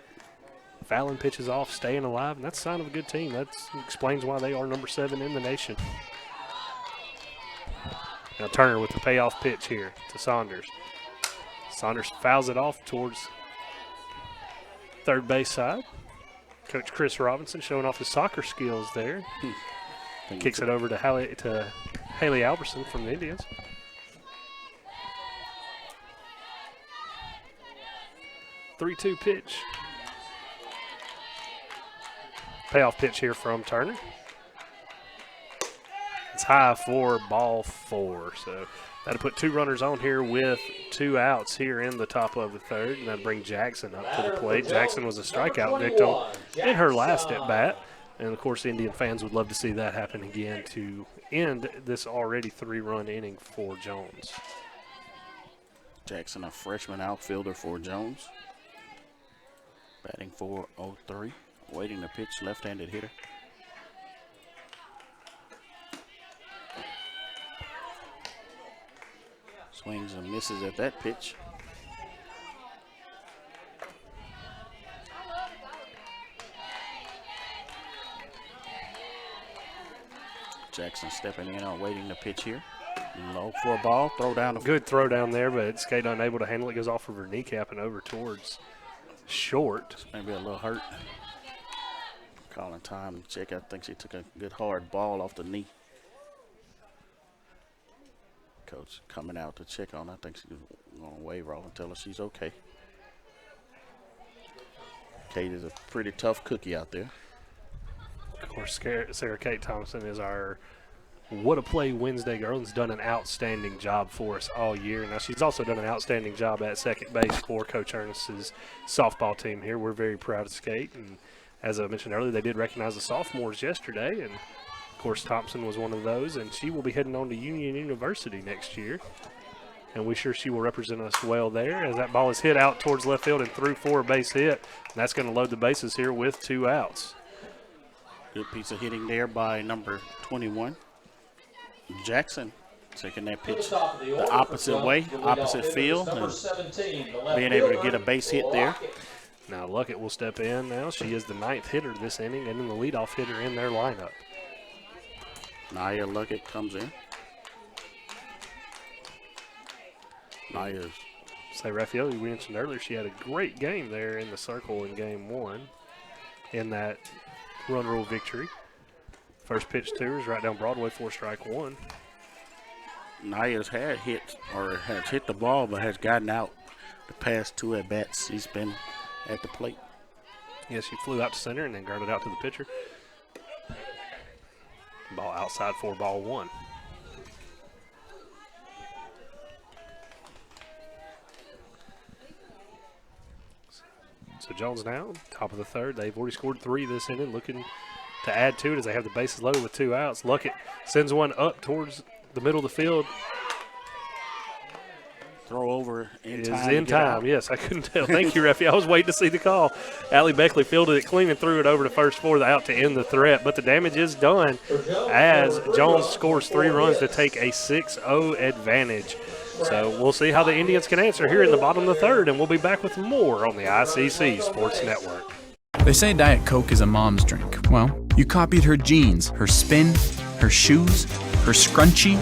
Fouling pitches off, staying alive, and that's a sign of a good team. That explains why they are number 7 in the nation. Now Turner with the payoff pitch here to Saunders. Saunders fouls it off towards third base side. Coach Chris Robinson showing off his soccer skills there. Kicks it over to Haley Alberson from the Indians. (3-2) pitch. Payoff pitch here from Turner. It's high for ball 4. So that'll put 2 runners on here with 2 outs here in the top of the third. And that'll bring Jackson up to the plate. Jackson was a strikeout victim in her last at bat. And, of course, Indian fans would love to see that happen again to end this already 3-run inning for Jones. Jackson, a freshman outfielder for Jones. Batting .403. Waiting to pitch, left-handed hitter. Swings and misses at that pitch. Jackson stepping in on waiting to pitch here. Low for a ball, throw down. Good throw down there, but Skate unable to handle it. Goes off of her kneecap and over towards short. Maybe a little hurt. Calling time to check. I think she took a good hard ball off the knee. Coach coming out to check on her. I think she's going to wave her off and tell her she's okay. Kate is a pretty tough cookie out there. Of course, Sarah Kate Thompson is our What a Play Wednesday girl and has done an outstanding job for us all year. Now, she's also done an outstanding job at second base for Coach Ernest's softball team here. We're very proud of Skate. And as I mentioned earlier, they did recognize the sophomores yesterday. And, of course, Thompson was one of those. And she will be heading on to Union University next year. And we're sure she will represent us well there as that ball is hit out towards left field and through for a base hit. And that's going to load the bases here with 2 outs. Good piece of hitting there by number 21. Jackson taking that pitch the opposite way, opposite field, and being able to get a base hit there. Now Luckett will step in now. She is the 9th hitter this inning and then the leadoff hitter in their lineup. Naya Luckett comes in. Naya's. Say, Raphael, we mentioned earlier she had a great game there in the circle in game 1 in that run rule victory. First pitch to her is right down Broadway for strike 1. Naya's has hit the ball, but has gotten out the past 2 at bats. She's been at the plate. Yes, she flew out to center and then grounded out to the pitcher. Ball outside for ball 1. So Jones now, top of the third. They've already scored 3 this inning, looking to add to it as they have the bases loaded with 2 outs. Luckett sends one up towards the middle of the field. Throw over in time. It is in time, yes. I couldn't tell. Thank you, Raphael. I was waiting to see the call. Allie Beckley fielded it clean and threw it over to first for the out to end the threat. But the damage is done as Jones scores 3 runs to take a 6-0 advantage. So we'll see how the Indians can answer here in the bottom of the third, and we'll be back with more on the ICC Sports Network. They say Diet Coke is a mom's drink. Well, you copied her jeans, her spin, her shoes, her scrunchie,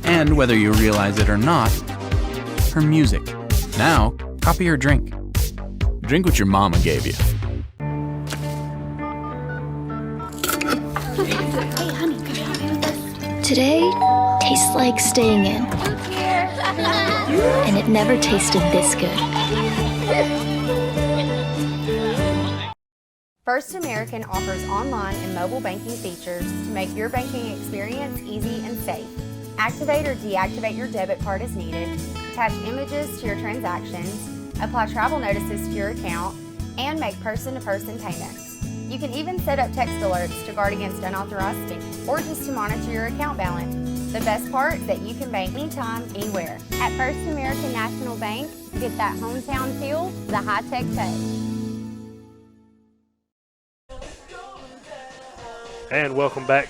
and whether you realize it or not, her music. Now, copy her drink. Drink what your mama gave you. Today tastes like staying in. And it never tasted this good. First American offers online and mobile banking features to make your banking experience easy and safe. Activate or deactivate your debit card as needed, attach images to your transactions, apply travel notices to your account, and make person-to-person payments. You can even set up text alerts to guard against unauthorized spending or just to monitor your account balance. The best part is that you can bank anytime, anywhere. At First American National Bank, get that hometown feel the high-tech touch. And welcome back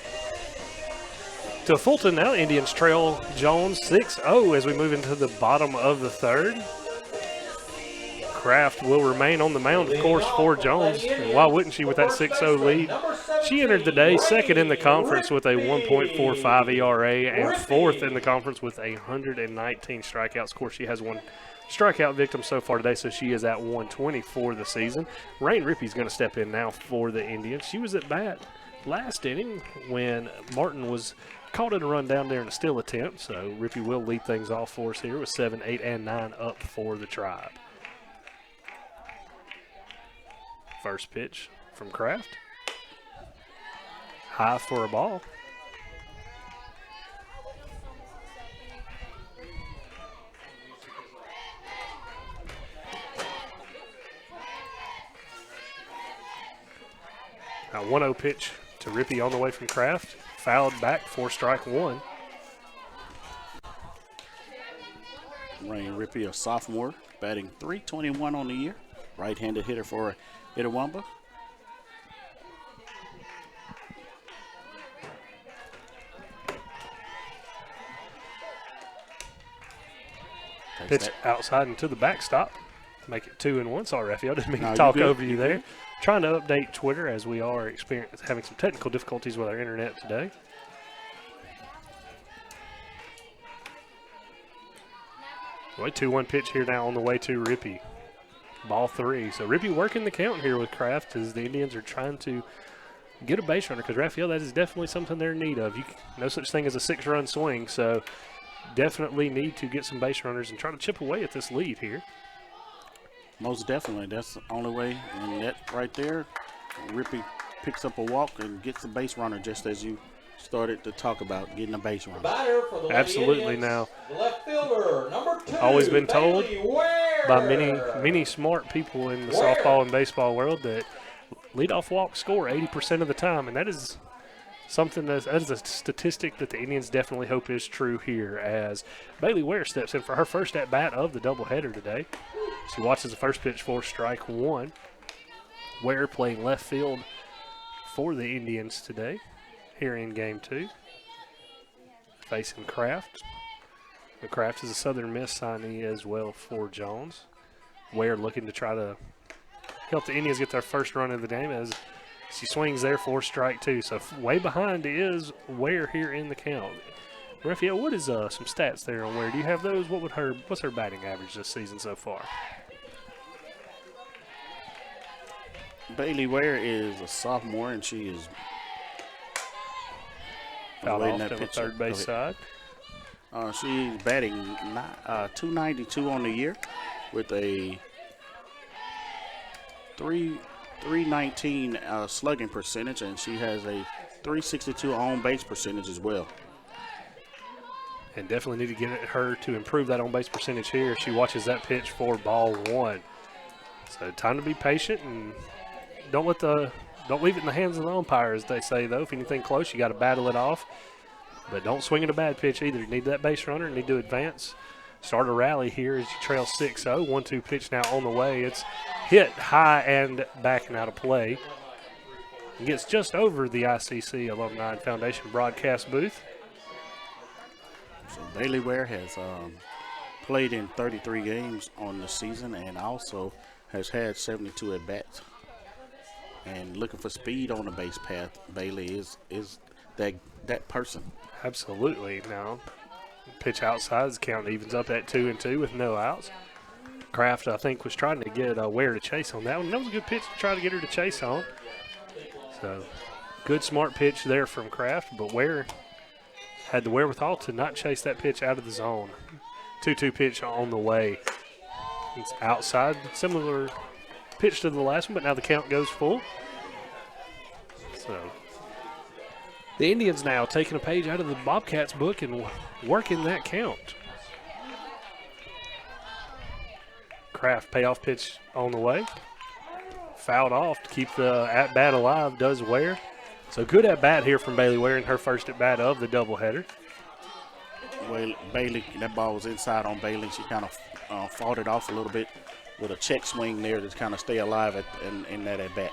to Fulton. Now Indians trail Jones 6-0 as we move into the bottom of the third. Kraft will remain on the mound, of course, for Jones. And why wouldn't she with that 6-0 lead? She entered the day second in the conference with a 1.45 ERA and fourth in the conference with 119 strikeouts. Of course, she has one strikeout victim so far today, so she is at 120 for the season. Rain Rippey's going to step in now for the Indians. She was at bat last inning when Martin was caught in a run down there in a steal attempt, so Rippey will lead things off for us here with 7, 8, and 9 up for the Tribe. First pitch from Kraft. High for a ball. Now 1-0 pitch to Rippey on the way from Kraft. Fouled back for strike one. Rain Rippey, a sophomore, batting .321 on the year. Right-handed hitter for Itawamba. Pitch outside into the backstop. Make it 2-1. Sorry, Raphael, didn't mean No, to talk you're good. over you there. Trying to update Twitter as we are having some technical difficulties with our internet today. Well, 2-1 pitch here now on the way to Rippey. Ball 3. So Rippey working the count here with Kraft as the Indians are trying to get a base runner because, Raphael, that is definitely something they're in need of. No such thing as a 6-run swing, so definitely need to get some base runners and try to chip away at this lead here. Most definitely. That's the only way. And that right there, Rippey picks up a walk and gets the base runner just as you started to talk about getting a base runner. Absolutely. Now, The left fielder, number 2. always been told Bailey Ware. by many smart people in the softball and baseball world that leadoff walks score 80% of the time, and that is something that is a statistic that the Indians definitely hope is true here as Bailey Ware steps in for her first at-bat of the doubleheader today. She watches the first pitch for strike one. Ware playing left field for the Indians today here in game 2. Facing Kraft. The Kraft is a Southern Miss signee as well for Jones. Ware looking to try to help the Indians get their first run of the game as she swings there for strike 2. So way behind is Ware here in the count. Raphael, what is some stats there on Ware? Do you have those? What's her batting average this season so far? Bailey Ware is a sophomore, and she is Fouled off to the third base side. She's batting .292 on the year with a 319 slugging percentage, and she has a .362 on base percentage as well. And definitely need to get her to improve that on base percentage here. She watches that pitch for ball 1. So time to be patient and don't leave it in the hands of the umpire, as they say, though. If anything close, you got to battle it off. But don't swing at a bad pitch either. You need that base runner, need to advance. Start a rally here as you trail 6-0. 1-2 pitch now on the way. It's hit high and backing out of play. It gets just over the ICC Alumni and Foundation broadcast booth. So Bailey Ware has played in 33 games on the season and also has had 72 at-bats. And looking for speed on the base path, Bailey is that person. Absolutely. Now, pitch outside, the count evens up at 2-2 with no outs. Kraft, I think, was trying to get Ware to chase on that one. That was a good pitch to try to get her to chase on. So Good, smart pitch there from Kraft, but Ware had the wherewithal to not chase that pitch out of the zone. 2-2 pitch on the way. It's outside, similar pitch to the last one, but now the count goes full. So the Indians now taking a page out of the Bobcats book and working that count. Kraft payoff pitch on the way. Fouled off to keep the at-bat alive, does Ware. So good at-bat here from Bailey Ware in her first at-bat of the doubleheader. Well, Bailey, that ball was inside on Bailey. She kind of fought it off a little bit with a check swing there to kind of stay alive in that at-bat.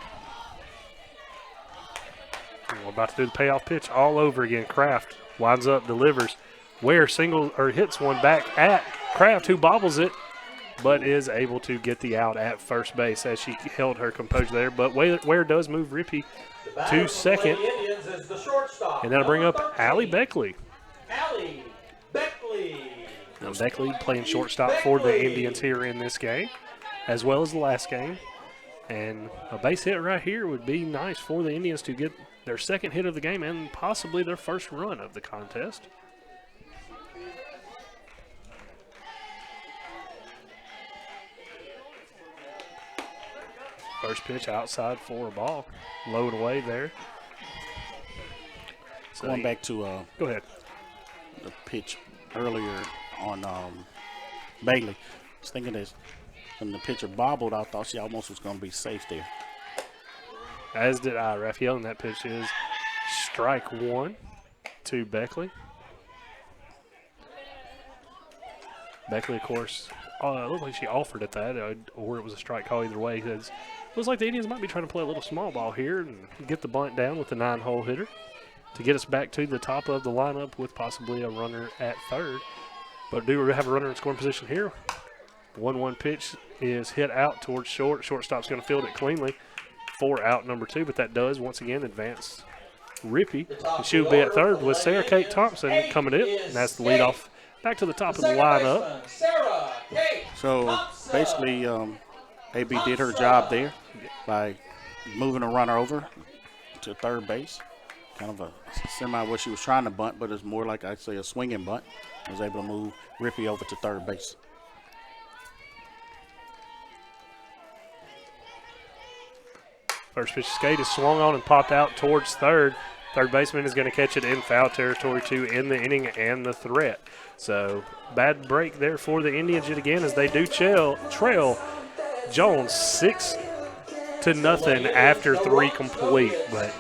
We're about to do the payoff pitch all over again. Kraft winds up, delivers. Ware hits one back at Kraft, who bobbles it, but is able to get the out at first base as she held her composure there. But Ware does move Rippey to second. And that'll bring up Allie Beckley. Allie Beckley. Now Beckley playing shortstop for the Indians here in this game, as well as the last game. And a base hit right here would be nice for the Indians to get their second hit of the game and possibly their first run of the contest. First pitch outside for a ball. Low and away there. So going back to go ahead. The pitch earlier on Bailey. I was thinking that when the pitcher bobbled, I thought she almost was going to be safe there. As did I, Raphael, and that pitch is strike one to Beckley. Beckley, of course, it looked like she offered at that, or it was a strike call either way. It looks like the Indians might be trying to play a little small ball here and get the bunt down with the 9-hole hitter to get us back to the top of the lineup with possibly a runner at third. But do we have a runner in scoring position here? 1-1 pitch is hit out towards short. Shortstop's going to field it cleanly for out number 2, but that does once again advance Rippey. And she will be at third with Sarah Kate Thompson coming in, and that's the leadoff back to the top of the lineup. So basically, AB did her job there by moving a runner over to third base. Kind of a semi what she was trying to bunt, but it's more like I'd say a swinging bunt. Was able to move Rippey over to third base. First pitch skate is swung on and popped out towards third. Third baseman is going to catch it in foul territory to end the inning and the threat. So bad break there for the Indians yet again as they do trail Jones 6-0 after 3 complete. But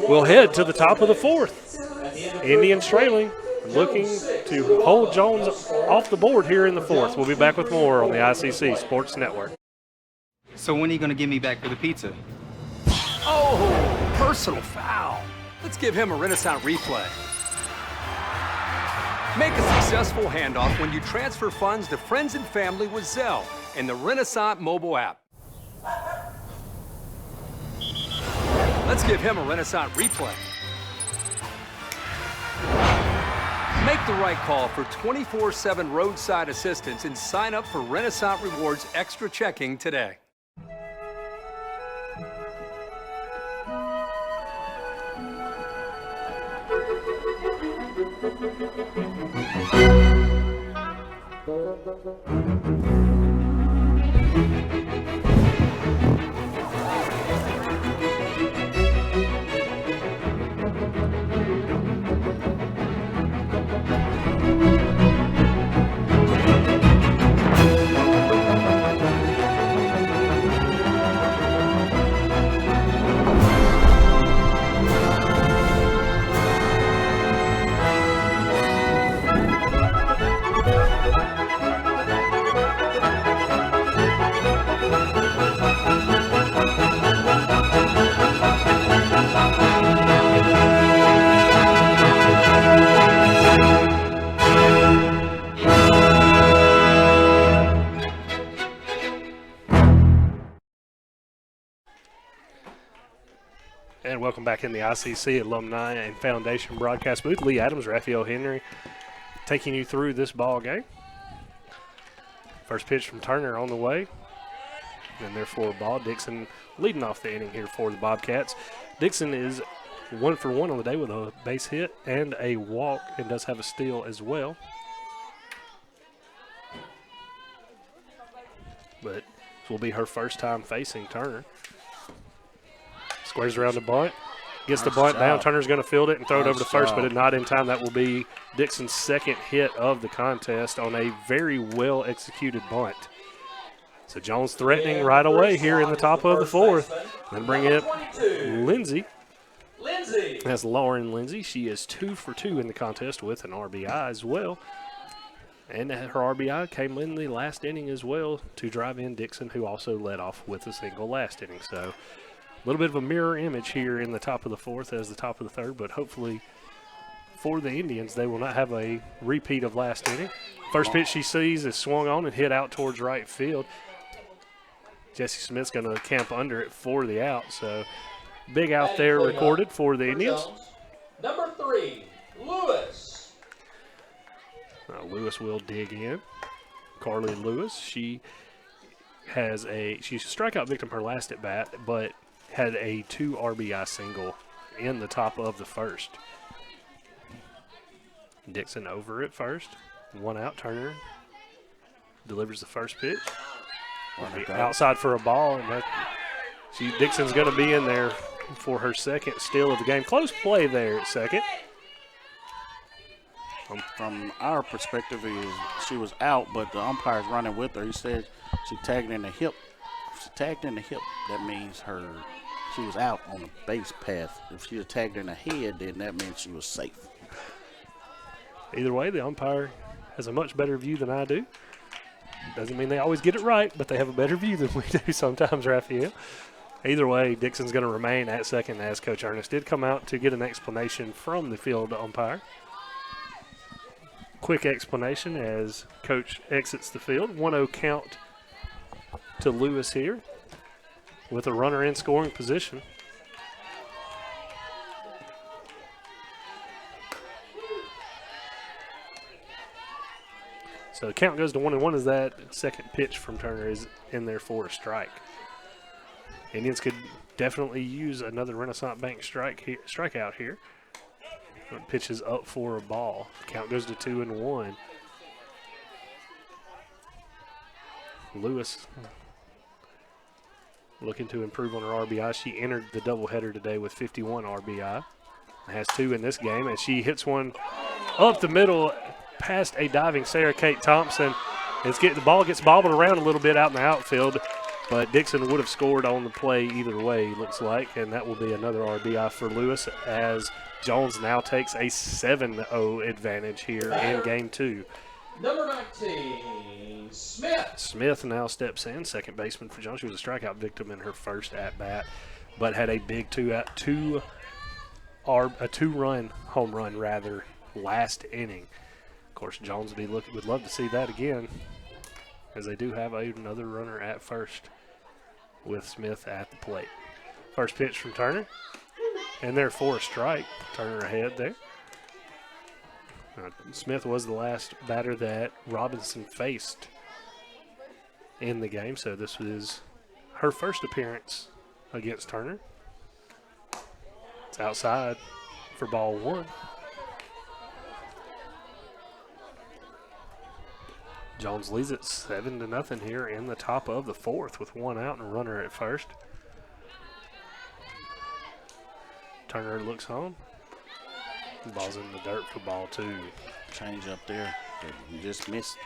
we'll head to the top of the 4th. Indians trailing, looking to hold Jones off the board here in the 4th. We'll be back with more on the ICC Sports Network. So when are you going to give me back for the pizza? Oh, personal foul. Let's give him a Renaissance replay. Make a successful handoff when you transfer funds to friends and family with Zelle and the Renaissance mobile app. Let's give him a Renaissance replay. Make the right call for 24/7 roadside assistance and sign up for Renaissance Rewards Extra Checking today. And welcome back in the ICC Alumni and Foundation broadcast booth. Lee Adams, Raphael Henry taking you through this ball game. First pitch from Turner on the way. And therefore ball. Dixon leading off the inning here for the Bobcats. Dixon is 1 for 1 on the day with a base hit and a walk, and does have a steal as well. But this will be her first time facing Turner. Squares around the bunt. Gets the bunt down. Turner's going to field it and throw it over to first, but not in time. That will be Dixon's second hit of the contest on a very well executed bunt. So Jones threatening right away here in the top of the fourth. Then bring it Lindsay. That's Lauren Lindsay. She is 2 for 2 in the contest with an RBI as well. And her RBI came in the last inning as well to drive in Dixon, who also led off with a single last inning. So a little bit of a mirror image here in the top of the fourth as the top of the third, but hopefully for the Indians, they will not have a repeat of last inning. First pitch she sees is swung on and hit out towards right field. Jesse Smith's going to camp under it for the out, so big out there recorded for the Indians. Number 3, Lewis. Lewis will dig in. Carly Lewis, she's a strikeout victim her last at bat, but had a 2 RBI single in the top of the first. Dixon over at first. 1 out. Turner delivers the first pitch. Outside for a ball, and Dixon's going to be in there for her second steal of the game. Close play there at second. From our perspective, she was out, but the umpire's running with her. He said she tagged in the hip. If she tagged in the hip, that means she was out on the base path. If she was tagged in the head, then that means she was safe. Either way, the umpire has a much better view than I do. Doesn't mean they always get it right, but they have a better view than we do sometimes, Raphael. Either way, Dixon's going to remain at second, as Coach Ernest did come out to get an explanation from the field umpire. Quick explanation as Coach exits the field. 1-0 count to Lewis here with a runner in scoring position. So the count goes to 1-1 as that second pitch from Turner is in there for a strike. Indians could definitely use another Renaissance Bank strikeout here. Pitch is up for a ball. Count goes to 2-1. Lewis looking to improve on her RBI. She entered the doubleheader today with 51 RBI. Has 2 in this game, and she hits one up the middle past a diving Sarah Kate Thompson. The ball gets bobbled around a little bit out in the outfield, but Dixon would have scored on the play either way, looks like, and that will be another RBI for Lewis as Jones now takes a 7-0 advantage here in game 2. Number 19, Smith. Smith now steps in, second baseman for Jones. She was a strikeout victim in her first at-bat, but had a big two-run home run last inning. Of course, Jones would love to see that again, as they do have another runner at first with Smith at the plate. First pitch from Turner, and there for a strike. Turner ahead there. Smith was the last batter that Robinson faced in the game, so this was her first appearance against Turner. It's outside for ball 1. Jones leads it 7-0 here in the top of the fourth with 1 out and a runner at first. Turner looks on. Ball's in the dirt for ball 2. Change up there. You just missed.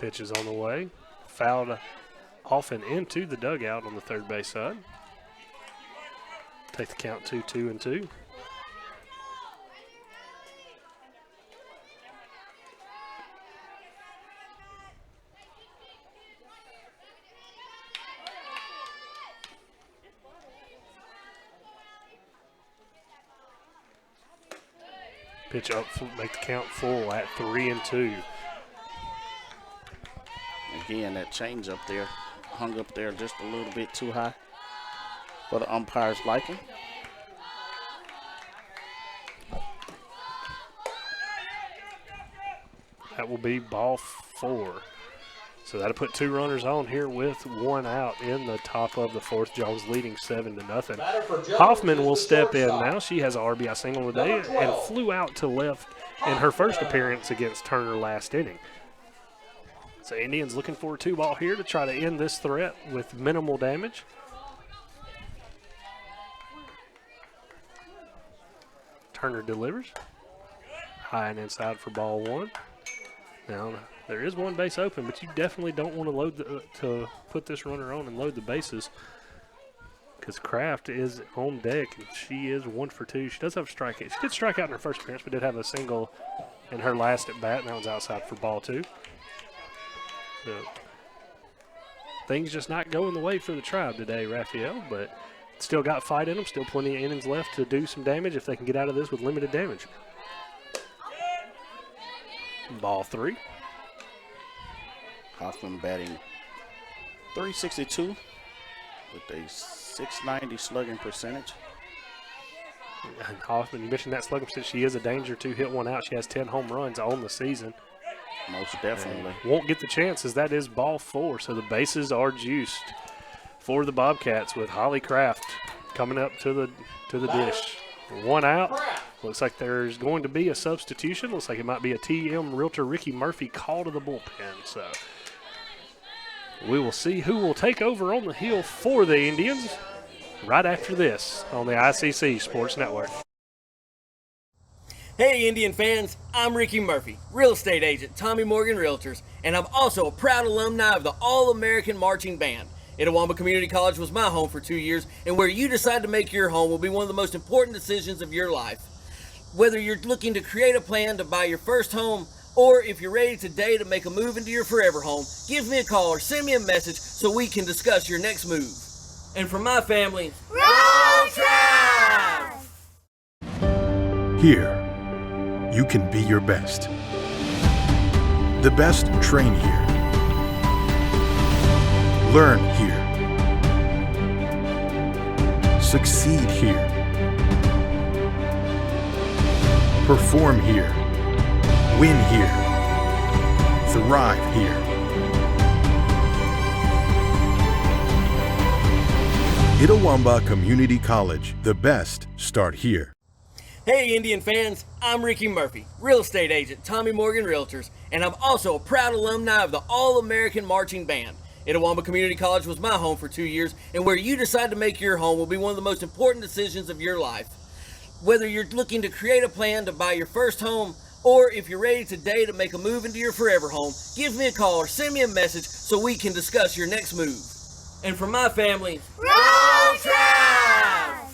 Pitch is on the way. Fouled off and into the dugout on the third base side. Take the count to 2-2. Pitch up, make the count full at 3-2. Again, that change up there, hung up there just a little bit too high for the umpire's liking. That will be ball 4. So that'll put 2 runners on here with 1 out in the top of the 4th. Jones leading 7-0. Hoffman will step in now. She has an RBI single today and flew out to left in her first appearance against Turner last inning. So Indians looking for a 2-ball here to try to end this threat with minimal damage. Turner delivers. High and inside for ball 1. Now, there is 1 base open, but you definitely don't want to put this runner on and load the bases because Kraft is on deck, and she is 1 for 2. She does have a strikeout. She did strike out in her first appearance, but did have a single in her last at bat, and that one's outside for ball 2. So, things just not going the way for the Tribe today, Raphael, but still got fight in them. Still plenty of innings left to do some damage if they can get out of this with limited damage. Ball 3. Hoffman batting .362 with a .690 slugging percentage. And Hoffman, you mentioned that slugging percentage. She is a danger to hit 1 out. She has 10 home runs on the season. Most definitely. And won't get the chances. That is ball 4. So the bases are juiced for the Bobcats with Holly Kraft coming up to the dish. 1 out. Looks like there's going to be a substitution. Looks like it might be a TM Realtor Ricky Murphy call to the bullpen. So we will see who will take over on the hill for the Indians right after this on the ICC Sports Network. Hey Indian fans, I'm Ricky Murphy, real estate agent, Tommy Morgan Realtors, and I'm also a proud alumni of the All-American Marching Band. Itawamba Community College was my home for 2 years, and where you decide to make your home will be one of the most important decisions of your life. Whether you're looking to create a plan to buy your first home, or if you're ready today to make a move into your forever home, give me a call or send me a message so we can discuss your next move. And for my family, Roll Tribe! Here, you can be your best. The best train here. Learn here. Succeed here. Perform here. Win here. Thrive here. Itawamba Community College. The best start here. Hey Indian fans, I'm Ricky Murphy, real estate agent, Tommy Morgan Realtors, and I'm also a proud alumni of the All-American Marching Band. Itawamba Community College was my home for 2 years, and where you decide to make your home will be one of the most important decisions of your life. Whether you're looking to create a plan to buy your first home, or if you're ready today to make a move into your forever home, give me a call or send me a message so we can discuss your next move. And for my family, Roll Tribe!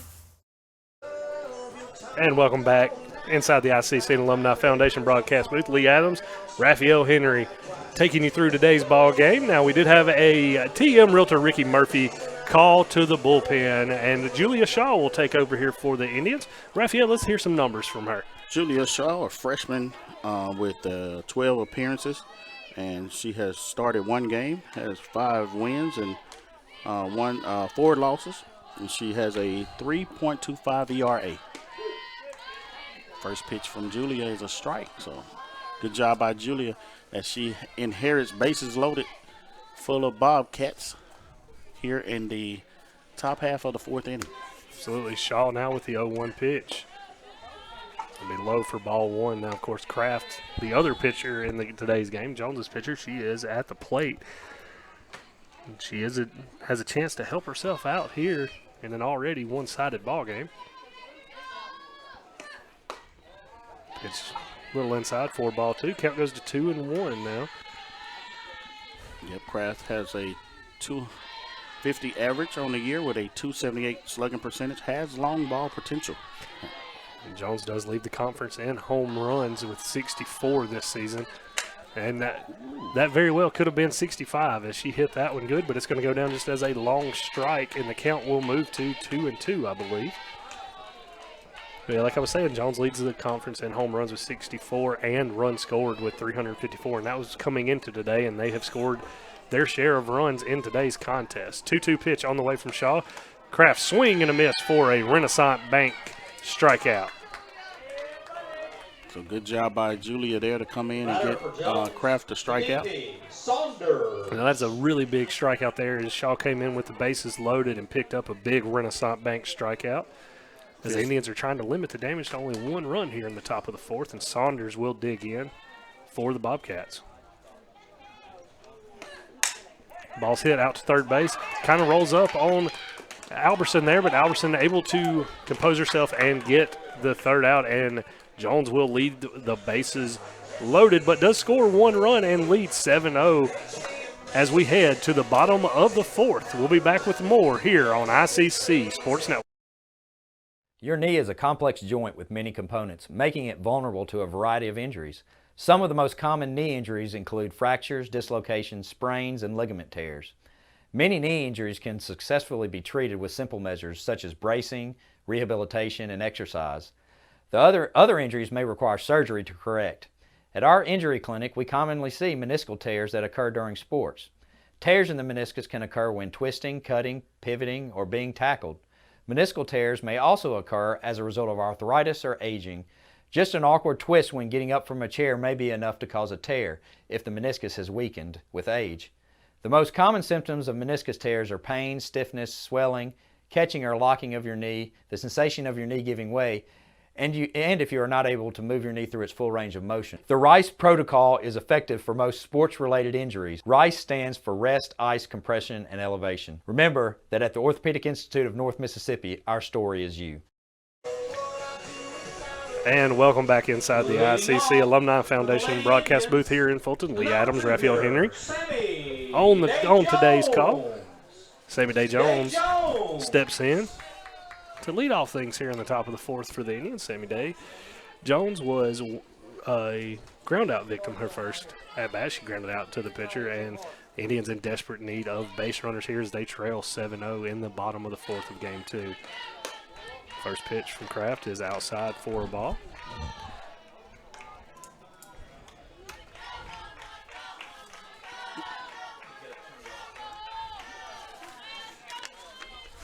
And welcome back inside the ICC and Alumni Foundation broadcast booth. Lee Adams, Raphael Henry taking you through today's ball game. Now, we did have a TM Realtor Ricky Murphy call to the bullpen, and Julia Shaw will take over here for the Indians. Raphael, let's hear some numbers from her. Julia Shaw, a freshman with 12 appearances, and she has started 1 game, has 5 wins and 4 losses, and she has a 3.25 ERA. First pitch from Julia is a strike, so good job by Julia as she inherits bases loaded full of Bobcats here in the top half of the 4th inning. Absolutely. Shaw now with the 0-1 pitch. It'll be low for ball 1. Now, of course, Kraft, the other pitcher in today's game, Jones's pitcher, she is at the plate. And she has a chance to help herself out here in an already one-sided ball game. It's a little inside for ball 2. Count goes to 2-1 now. Yep, Kraft has a 250 average on the year with a 278 slugging percentage, has long ball potential. And Jones does lead the conference in home runs with 64 this season. And that very well could have been 65 as she hit that one good, but it's going to go down just as a long strike, and the count will move to 2-2, I believe. Yeah, like I was saying, Jones leads the conference in home runs with 64 and runs scored with 354, and that was coming into today, and they have scored their share of runs in today's contest. 2-2 pitch on the way from Shaw. Kraft swing and a miss for a Renaissance Bank strikeout. So good job by Julia there to come in and get Kraft to strike out. Now that's a really big strikeout there as Shaw came in with the bases loaded and picked up a big Renaissance Bank strikeout. As the Indians are trying to limit the damage to only 1 run here in the top of the 4th, and Saunders will dig in for the Bobcats. Ball's hit out to third base. Kind of rolls up on Alberson there, but Alberson able to compose herself and get the third out, and Jones will lead the bases loaded, but does score 1 run and lead 7-0 as we head to the bottom of the 4th. We'll be back with more here on ICC Sports Network. Your knee is a complex joint with many components, making it vulnerable to a variety of injuries. Some of the most common knee injuries include fractures, dislocations, sprains, and ligament tears. Many knee injuries can successfully be treated with simple measures such as bracing, rehabilitation, and exercise. The other injuries may require surgery to correct. At our injury clinic, we commonly see meniscal tears that occur during sports. Tears in the meniscus can occur when twisting, cutting, pivoting, or being tackled. Meniscal tears may also occur as a result of arthritis or aging. Just an awkward twist when getting up from a chair may be enough to cause a tear if the meniscus has weakened with age. The most common symptoms of meniscus tears are pain, stiffness, swelling, catching or locking of your knee, the sensation of your knee giving way, and if you are not able to move your knee through its full range of motion. The RICE protocol is effective for most sports-related injuries. RICE stands for Rest, Ice, Compression, and Elevation. Remember that at the Orthopedic Institute of North Mississippi, our story is you. And welcome back inside the ICC Alumni Foundation broadcast booth here in Fulton. Lee Adams, Raphael Henry. On today's call, Sammy Day Jones steps in to lead off things here in the top of the 4th for the Indians. Sammy Day Jones was a ground-out victim her first at-bat. She grounded out to the pitcher, and the Indians in desperate need of base runners here as they trail 7-0 in the bottom of the 4th of Game 2. First pitch from Kraft is outside for a ball.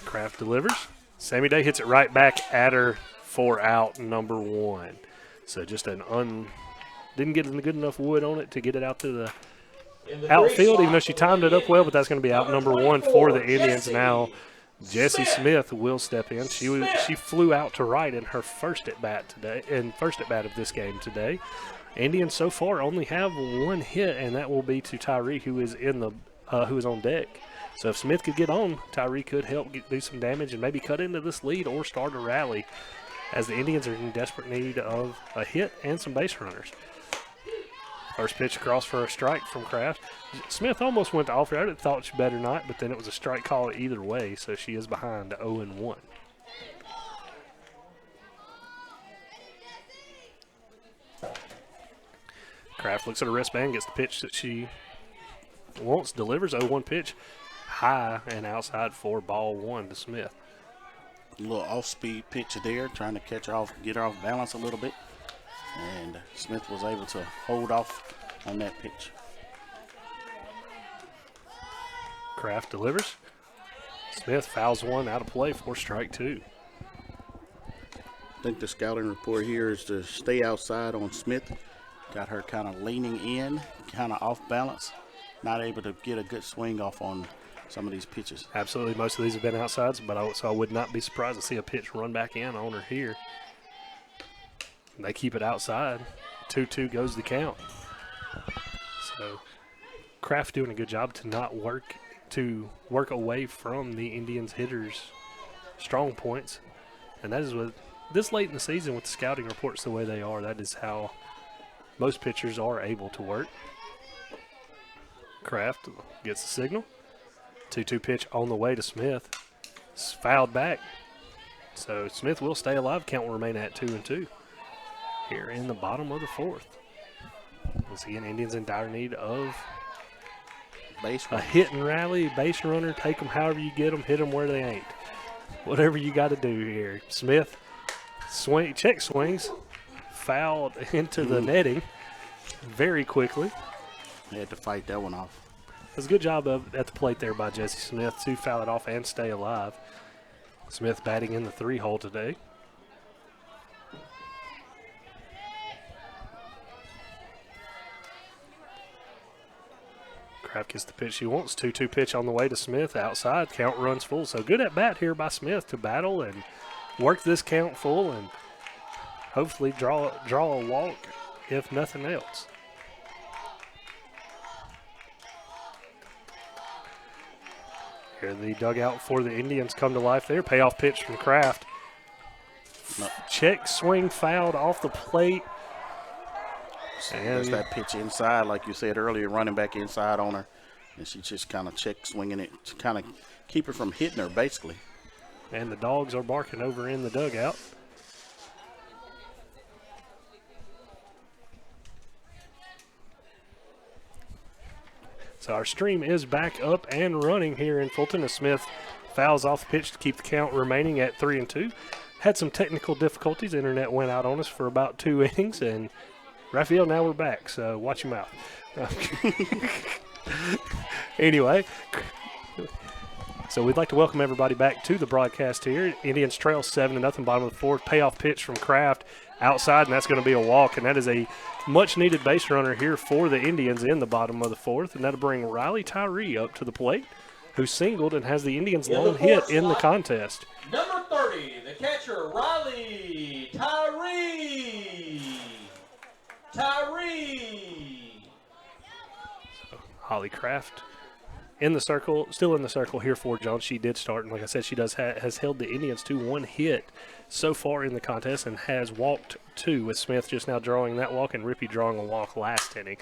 Kraft delivers. Sammy Day hits it right back at her for out number 1. So just didn't get good enough wood on it to get it out to the outfield, even though she timed it up well, but that's going to be out number 1 for the Indians now. Jessie Smith will step in. She flew out to right in her first at bat of this game today. Indians so far only have 1 hit, and that will be to Tyree, who is on deck. So if Smith could get on, Tyree could help do some damage and maybe cut into this lead or start a rally, as the Indians are in desperate need of a hit and some base runners. First pitch across for a strike from Kraft. Smith almost went to off-field. I thought she better not, but then it was a strike call either way, so she is behind 0-1. Kraft looks at her wristband, gets the pitch that she wants, delivers 0-1 pitch, high and outside for ball 1 to Smith. A little off-speed pitch there, trying to catch her off, get her off balance a little bit. And Smith was able to hold off on that pitch. Kraft delivers. Smith fouls 1 out of play for strike 2. I think the scouting report here is to stay outside on Smith. Got her kind of leaning in, kind of off balance, not able to get a good swing off on some of these pitches. Absolutely, most of these have been outsides, but so I would not be surprised to see a pitch run back in on her here. They keep it outside. 2-2 goes the count. So Kraft doing a good job to work away from the Indians hitters' strong points. And that is what this late in the season with the scouting reports the way they are, that is how most pitchers are able to work. Kraft gets the signal. 2-2 pitch on the way to Smith. It's fouled back. So Smith will stay alive. Count will remain at 2-2. Here in the bottom of the 4th. Once again, Indians in dire need of a hit and rally, base runner. Take them however you get them, hit them where they ain't. Whatever you got to do here. Smith check swings, fouled into the netting very quickly. They had to fight that one off. It was a good job at the plate there by Jessie Smith to foul it off and stay alive. Smith batting in the 3 hole today. Kraft gets the pitch she wants. 2-2 pitch on the way to Smith. Outside, count runs full. So good at bat here by Smith to battle and work this count full and hopefully draw a walk, if nothing else. Here the dugout for the Indians come to life there. Payoff pitch from Kraft. Check swing fouled off the plate. And there's that pitch inside, like you said earlier, running back inside on her. And she just kind of check swinging it to kind of keep her from hitting her, basically. And the dogs are barking over in the dugout. So our stream is back up and running here in Fulton as Smith fouls off the pitch to keep the count remaining at 3-2. Had some technical difficulties. The internet went out on us for about 2 innings, and Raphael, now we're back, so watch your mouth. Anyway, so we'd like to welcome everybody back to the broadcast here. Indians trail 7-0, bottom of the fourth. Payoff pitch from Kraft outside, and that's going to be a walk, and that is a much-needed base runner here for the Indians in the bottom of the fourth, and that'll bring Riley Tyree up to the plate, who singled and has the Indians' lone hit in the contest. Number 30, the catcher, Riley Tyree. So Holly Kraft in the circle, still in the circle here for Jones. She did start, and like I said, she has held the Indians to one hit so far in the contest and has walked 2, with Smith just now drawing that walk and Rippey drawing a walk last inning.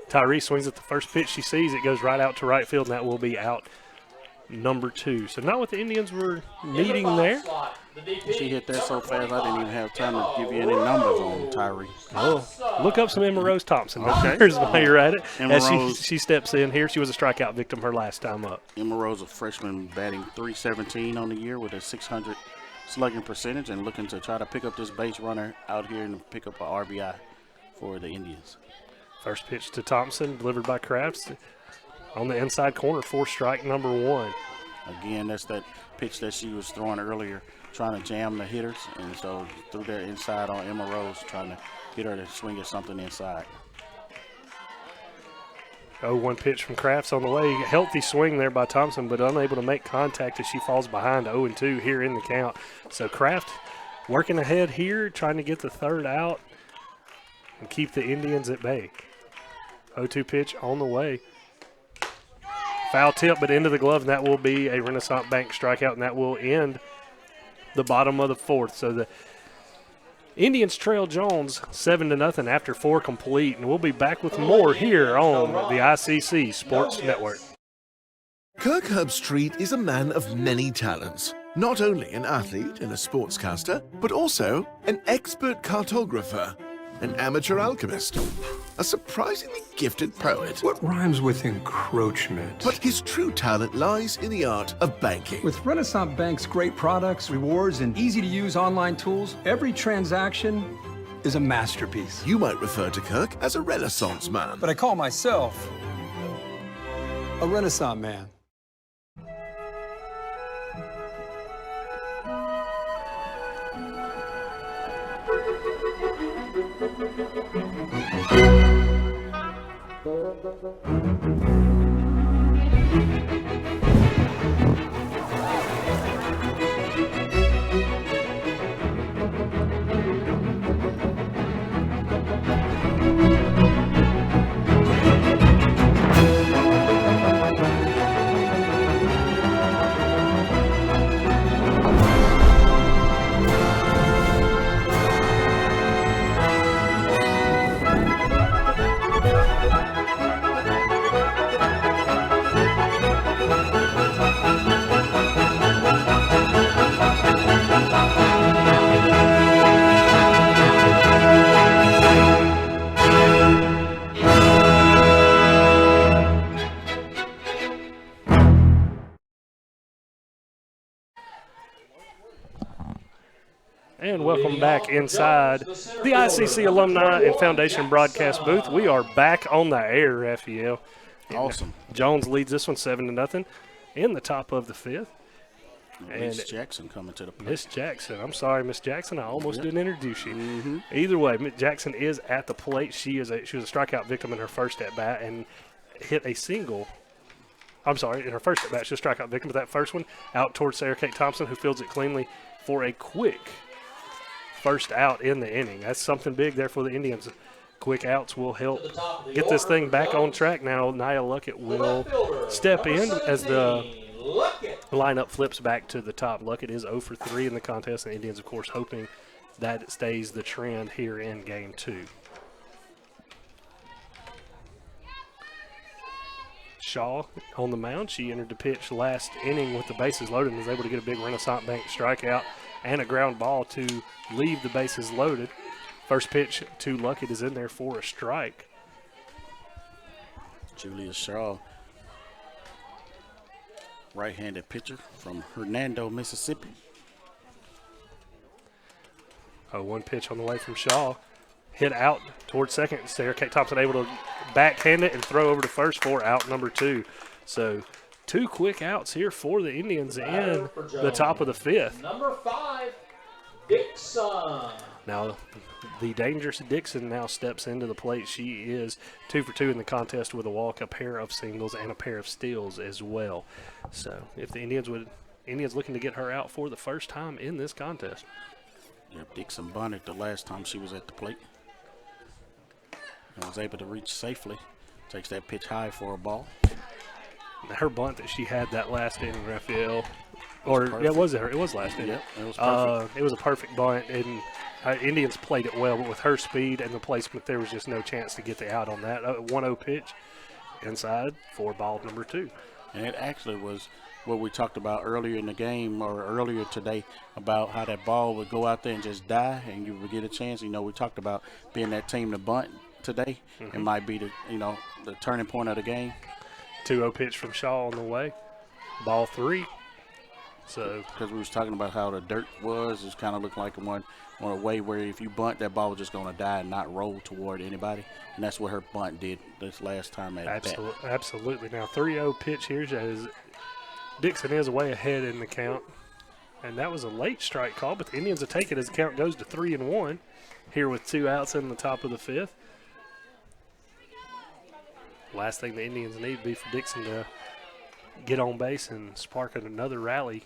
Tyree swings at the first pitch she sees. It goes right out to right field, and that will be out number 2. So not what the Indians were needing there. She hit that so fast I didn't even have time to give you any numbers on Tyree. Oh, look up some Emma Rose Thompson. There's while you're at it. Emma As Rose. she steps in here, she was a strikeout victim her last time up. Emma Rose, a freshman, batting .317 on the year with a .600 slugging percentage, and looking to try to pick up this base runner out here and pick up an RBI for the Indians. First pitch to Thompson, delivered by Kraft on the inside corner for strike number 1. Again, that's that pitch that she was throwing earlier, trying to jam the hitters, and so threw that inside on Emma Rose, trying to get her to swing at something inside. 0-1 pitch from Kraft on the way. Healthy swing there by Thompson, but unable to make contact as she falls behind 0-2 here in the count. So Kraft working ahead here, trying to get the third out and keep the Indians at bay. 0-2 pitch on the way. Foul tip, but into the glove, and that will be a Renaissance Bank strikeout, and that will end the bottom of the fourth. So the Indians trail Jones 7-0 after 4 complete, and we'll be back with more here on the ICC Sports Network. Kirk Herbstreit is a man of many talents. Not only an athlete and a sportscaster, but also an expert cartographer, an amateur alchemist, a surprisingly gifted poet. What rhymes with encroachment? But his true talent lies in the art of banking. With Renaissance Bank's great products, rewards, and easy-to-use online tools, every transaction is a masterpiece. You might refer to Kirk as a Renaissance man. But I call myself a Renaissance man. And welcome back inside the ICC Alumni and Foundation broadcast booth. We are back on the air, Raphael. Awesome. Jones leads this one 7-0 in the top of the 5th. Miss Jackson coming to the plate. Miss Jackson. I'm sorry, Miss Jackson. I almost didn't introduce you. Either way, Miss Jackson is at the plate. She was a strikeout victim in her first at bat, and hit a single. I'm sorry, in her first at-bat, she'll strike out victim, but that first one out towards Sarah Kate Thompson, who fields it cleanly for a quick first out in the inning. That's something big there for the Indians. Quick outs will help get this thing back on track. Now Nia Luckett will step in as the lineup flips back to the top. Luckett is 0 for 3 in the contest, and the Indians, of course, hoping that it stays the trend here in Game 2. Shaw on the mound. She entered the pitch last inning with the bases loaded and was able to get a big Renaissance Bank strikeout and a ground ball to leave the bases loaded. First pitch to Luckett is in there for a strike. Julia Shaw, right-handed pitcher from Hernando, Mississippi. 0-1 pitch on the way from Shaw. Hit out towards second. Sarah Kate Thompson able to backhand it and throw over to first for out number 2. So 2 quick outs here for the Indians in the top of the 5th. Number 5, Dixon. Now, the dangerous Dixon now steps into the plate. She is 2 for 2 in the contest with a walk, a pair of singles, and a pair of steals as well. So, if the Indians looking to get her out for the first time in this contest. Yep, Dixon bunted the last time she was at the plate. And was able to reach safely. Takes that pitch high for a ball. Her bunt that she had that last inning, Raphael. It was last inning. Yep, it was perfect. It was a perfect bunt, and Indians played it well, but with her speed and the placement, there was just no chance to get the out on that. 1-0 pitch inside for ball number 2. And it actually was what we talked about earlier in the game or earlier today about how that ball would go out there and just die and you would get a chance. You know, we talked about being that team to bunt today. It might be the turning point of the game. 2-0 pitch from Shaw on the way. Ball 3. So because we was talking about how the dirt was, it kind of looked like one a way where if you bunt, that ball was just going to die and not roll toward anybody, and that's what her bunt did this last time at bat. Absolutely. Now 3-0 pitch here as Dixon is way ahead in the count, and that was a late strike call, but the Indians will take it as the count goes to 3-1 here with 2 outs in the top of the 5th. Last thing the Indians need would be for Dixon to get on base and spark another rally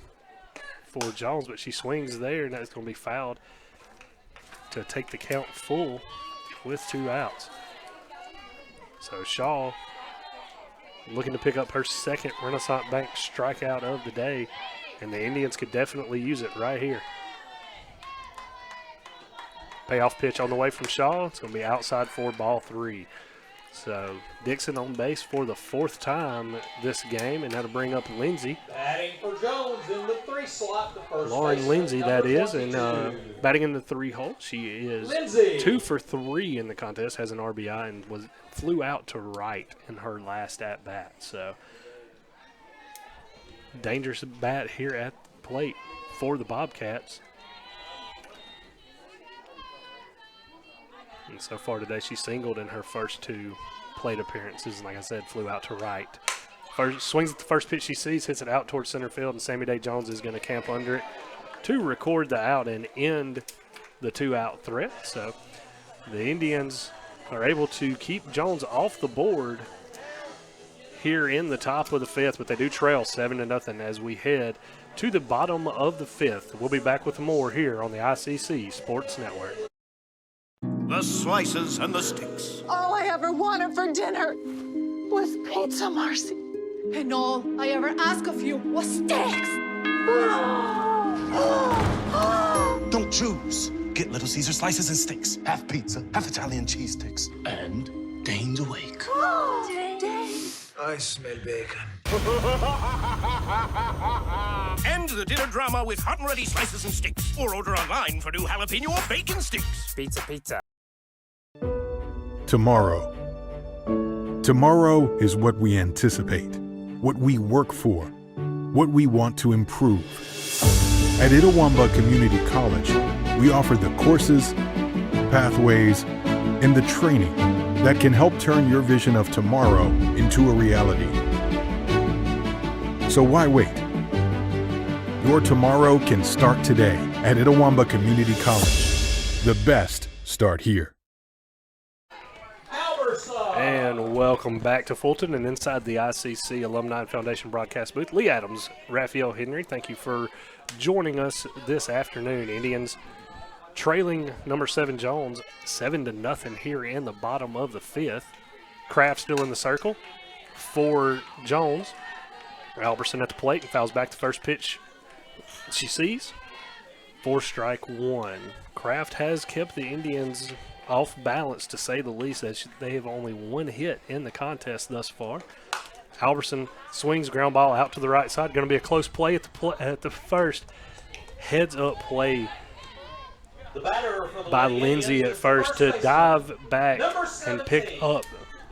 for Jones, but she swings there, and that's going to be fouled to take the count full with 2 outs. So Shaw looking to pick up her second Renaissance Bank strikeout of the day, and the Indians could definitely use it right here. Payoff pitch on the way from Shaw. It's going to be outside for ball 3. So Dixon on base for the 4th time this game, and that'll bring up Lindsay. Batting for Jones in the 3 slot, the first Lauren Lindsay, that is, and batting in the 3 hole. She is Lindsay. 2 for 3 in the contest, has an RBI, and flew out to right in her last at bat. So dangerous bat here at the plate for the Bobcats. And so far today, she singled in her first 2 plate appearances, and like I said, flew out to right. Swings at the first pitch she sees, hits it out towards center field, and Sammy Day Jones is going to camp under it to record the out and end the 2-out threat. So the Indians are able to keep Jones off the board here in the top of the 5th, but they do trail 7-0 as we head to the bottom of the 5th. We'll be back with more here on the ICC Sports Network. The slices and the sticks. All I ever wanted for dinner was pizza, Marcy. And all I ever asked of you was steaks. Don't choose. Get Little Caesar slices and sticks. Half pizza, half Italian cheese sticks. And Dane's awake. Dane. I smell bacon. End the dinner drama with hot and ready slices and sticks. Or order online for new jalapeno or bacon sticks. Pizza. Tomorrow. Tomorrow is what we anticipate, what we work for, what we want to improve. At Itawamba Community College, we offer the courses, pathways, and the training that can help turn your vision of tomorrow into a reality. So why wait? Your tomorrow can start today at Itawamba Community College. The best start here. And welcome back to Fulton and inside the ICC Alumni Foundation broadcast booth. Lee Adams, Raphael Henry, thank you for joining us this afternoon. Indians trailing number 7 Jones 7-0 here in the bottom of the 5th. Kraft still in the circle for Jones. Alberson at the plate and fouls back the first pitch she sees. 4 strike 1. Kraft has kept the Indians off balance, to say the least, as they have only 1 hit in the contest thus far. Alberson swings, ground ball out to the right side. Going to be a close play at the first. Heads up play by Lindsay at first to dive back and pick up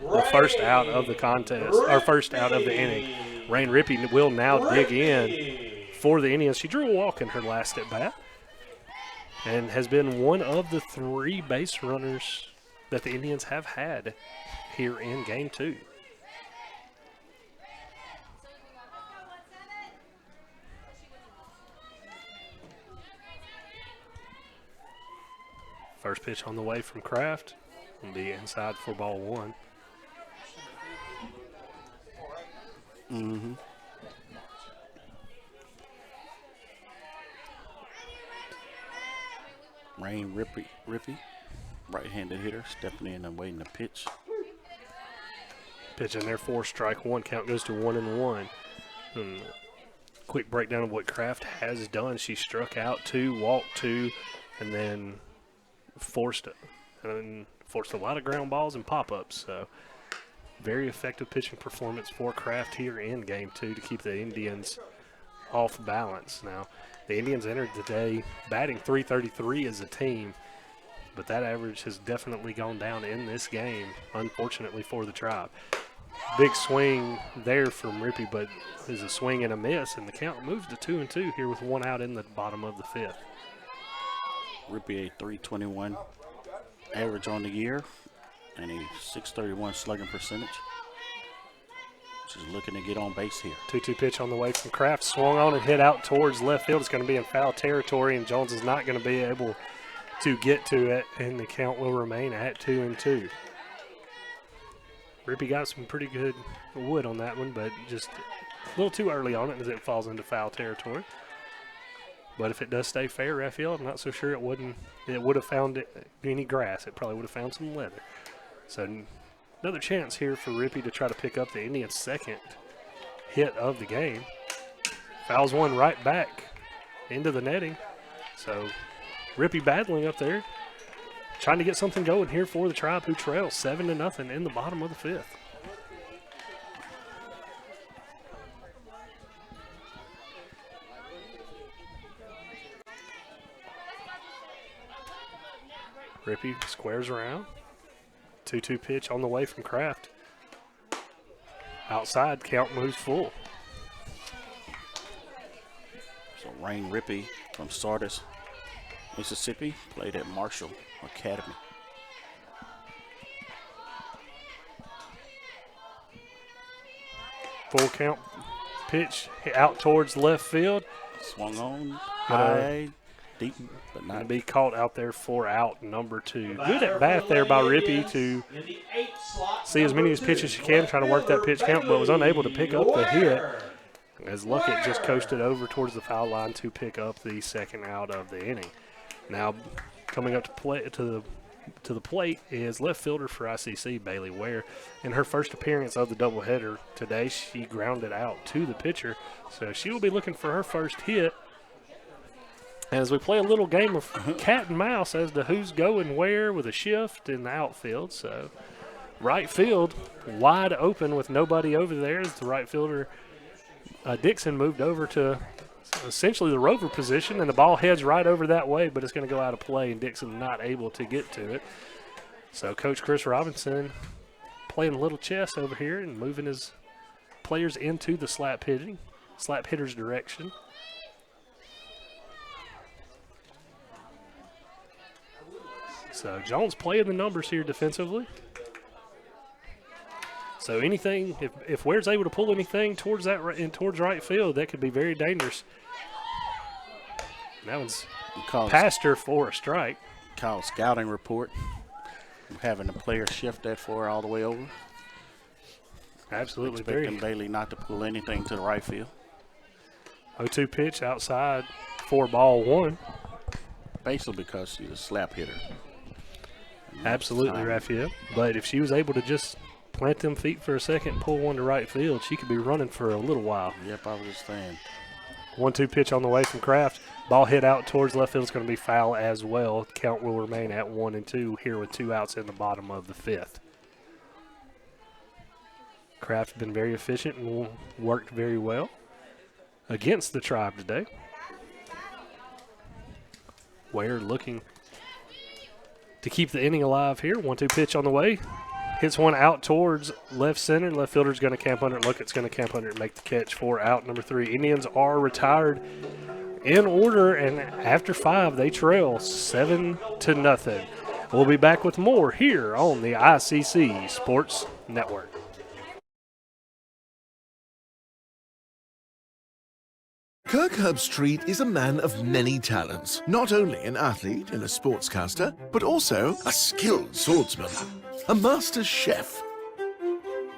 the first out of the contest, or first out of the inning. Rain Rippey will now dig in for the Indians. She drew a walk in her last at bat and has been one of the 3 base runners that the Indians have had here in Game 2. First pitch on the way from Kraft will be inside for ball 1. Rain Rippey, right-handed hitter, stepping in and waiting to pitch. Pitch in there, 4 strike 1. Count goes to 1-1. Quick breakdown of what Kraft has done. She struck out 2, walked 2, and then forced a lot of ground balls and pop-ups. So very effective pitching performance for Kraft here in Game 2 to keep the Indians off balance. Now, the Indians entered the day batting .333 as a team, but that average has definitely gone down in this game, unfortunately for the Tribe. Big swing there from Rippey, but is a swing and a miss, and the count moves to 2-2 here with 1 out in the bottom of the 5th. Rippey a .321 average on the year and a .631 slugging percentage. She's looking to get on base here. 2-2 pitch on the way from Kraft. Swung on and hit out towards left field. It's going to be in foul territory, and Jones is not going to be able to get to it, and the count will remain at 2-2. Rippey got some pretty good wood on that one, but just a little too early on it as it falls into foul territory. But if it does stay fair, Raphael, I'm not so sure it would have found any grass. It probably would have found some leather. So another chance here for Rippey to try to pick up the Indians' second hit of the game. Fouls one right back into the netting. So Rippey battling up there, trying to get something going here for the Tribe, who trails 7-0 in the bottom of the 5th. Rippey squares around. 2-2 pitch on the way from Kraft. Outside, count moves full. So Rain Rippey from Sardis, Mississippi, played at Marshall Academy. Full count pitch out towards left field. Swung on high, deep, but not. To be caught out there for out number 2. Good at bat there by Rippey to see as many as pitches as she can, trying to work that pitch count, but was unable to pick up the hit as Luckett just coasted over towards the foul line to pick up the second out of the inning. Now coming up to the plate is left fielder for ICC, Bailey Ware. In her first appearance of the doubleheader today, she grounded out to the pitcher, so she will be looking for her first hit as we play a little game of cat and mouse as to who's going where with a shift in the outfield. So right field wide open with nobody over there as the right fielder Dixon moved over to essentially the rover position, and the ball heads right over that way, but it's going to go out of play, and Dixon not able to get to it. So Coach Chris Robinson playing a little chess over here and moving his players into the slap hitter's direction. So Jones playing the numbers here defensively. So anything, if Ware's able to pull anything towards towards right field, that could be very dangerous. And that one's past her for a strike. Call scouting report. having the player shift that for all the way over. Absolutely. Expecting Bailey not to pull anything to the right field. 0-2 pitch outside for ball one. Basically because she's a slap hitter. Absolutely, Raphael. But if she was able to just plant them feet for a second and pull one to right field, she could be running for a little while. Yep, I was just saying. 1-2 pitch on the way from Kraft. Ball hit out towards left field is going to be foul as well. Count will remain at 1-2 here with 2 outs in the bottom of the 5th. Kraft has been very efficient and worked very well against the Tribe today. Ware looking to keep the inning alive here. 1-2 pitch on the way. Hits one out towards left center. Left fielder's going to camp under it. Luckett's going to camp under it and make the catch for out number 3. Indians are retired in order, and after 5, they trail 7-0. We'll be back with more here on the ICC Sports Network. Kirk Herbstreit is a man of many talents, not only an athlete and a sportscaster, but also a skilled swordsman, a master chef.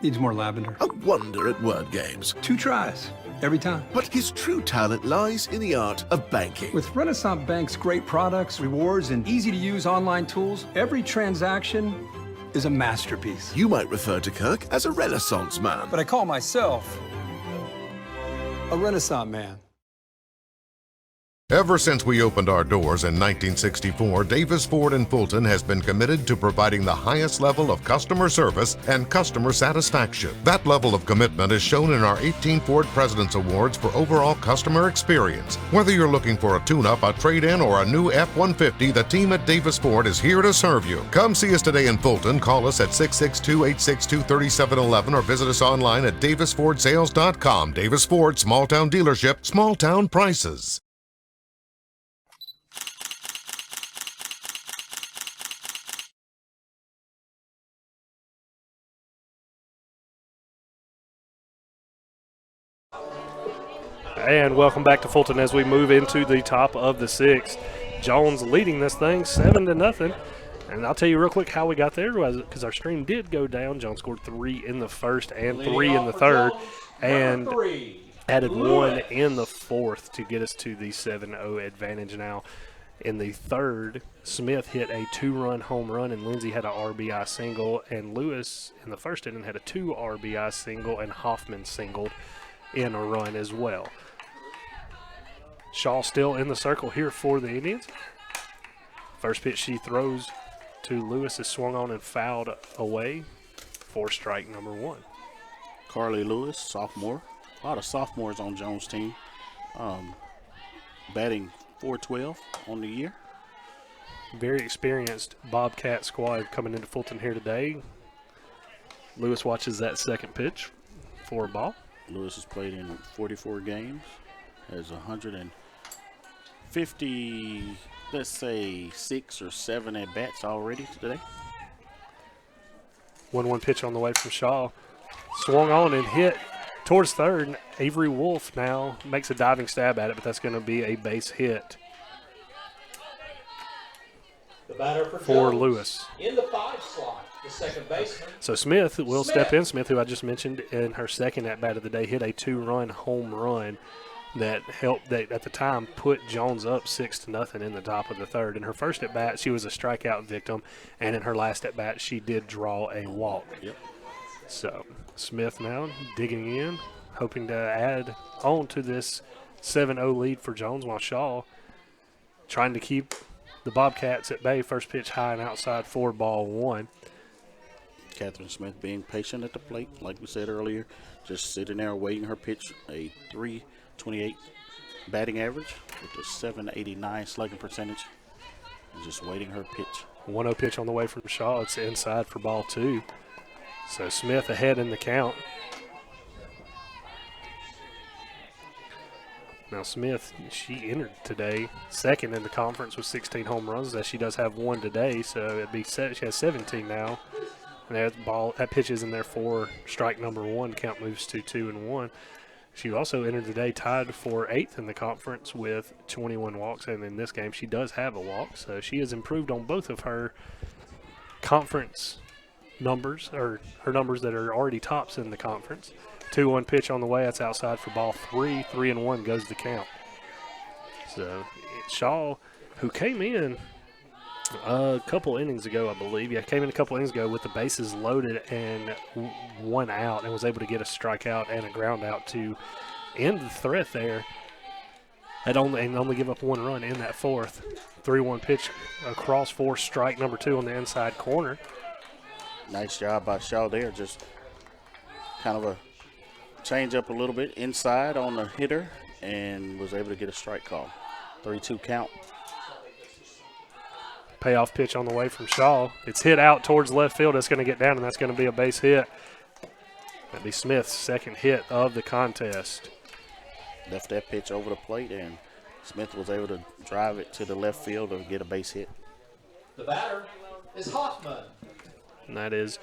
Needs more lavender. A wonder at word games. 2 tries, every time. But his true talent lies in the art of banking. With Renaissance Bank's great products, rewards, and easy-to-use online tools, every transaction is a masterpiece. You might refer to Kirk as a Renaissance man. But I call myself a Renaissance man. Ever since we opened our doors in 1964, Davis Ford in Fulton has been committed to providing the highest level of customer service and customer satisfaction. That level of commitment is shown in our 18 Ford President's Awards for overall customer experience. Whether you're looking for a tune-up, a trade-in, or a new F-150, the team at Davis Ford is here to serve you. Come see us today in Fulton. Call us at 662-862-3711 or visit us online at davisfordsales.com. Davis Ford, small-town dealership, small-town prices. And welcome back to Fulton as we move into the top of the 6th. Jones leading this thing 7-0. And I'll tell you real quick how we got there, because our stream did go down. Jones scored 3 in the first and 3 in the third, and added 1 in the fourth to get us to the 7-0 advantage now. In the third, Smith hit a 2-run home run, and Lindsay had an RBI single, and Lewis in the first inning had a 2 RBI single, and Hoffman singled in a run as well. Shaw still in the circle here for the Indians. First pitch she throws to Lewis is swung on and fouled away for strike number 1. Carly Lewis, sophomore. A lot of sophomores on Jones' team. Batting .412 on the year. Very experienced Bobcat squad coming into Fulton here today. Lewis watches that second pitch for a ball. Lewis has played in 44 games, has 150, let's say 6 or 7 at bats already today. 1-1 pitch on the way from Shaw. Swung on and hit towards third. Avery Wolf now makes a diving stab at it, but that's going to be a base hit The batter for Jones, Lewis. In the 5 slot, the second baseman. So Smith will step in. Smith, who I just mentioned in her second at-bat of the day, hit a 2-run home run that helped, that at the time put Jones up 6-0 in the top of the third. In her first at-bat, she was a strikeout victim, and in her last at-bat, she did draw a walk. Yep. So Smith now digging in, hoping to add on to this 7-0 lead for Jones, while Shaw trying to keep the Bobcats at bay. First pitch high and outside for ball 1. Catherine Smith being patient at the plate, like we said earlier, just sitting there waiting her pitch, a .328 batting average with a .789 slugging percentage, and just waiting her pitch. 1-0 pitch on the way from Shaw. It's inside for ball 2. So Smith ahead in the count. Now Smith, she entered today second in the conference with 16 home runs, as she does have 1 today, so it'd be she has 17 now. And that pitch is in there for strike number 1. Count moves to 2-1. She also entered today tied for 8th in the conference with 21 walks, and in this game she does have a walk, so she has improved on both of her conference numbers, or her numbers that are already tops in the conference. 2-1 pitch on the way. That's outside for ball 3. 3-1 goes the count. So Shaw, who came in a couple innings ago, I believe. Yeah, came in a couple innings ago with the bases loaded and 1 out, and was able to get a strikeout and a ground out to end the threat there. Only give up 1 run in that 4th. 3-1 pitch across for strike number 2 on the inside corner. Nice job by Shaw there. Just kind of a change up a little bit inside on the hitter and was able to get a strike call. 3-2 count. Payoff pitch on the way from Shaw. It's hit out towards left field. That's going to get down, and that's going to be a base hit. That'll be Smith's second hit of the contest. Left that pitch over the plate, and Smith was able to drive it to the left field and get a base hit. The batter is Hoffman. And that is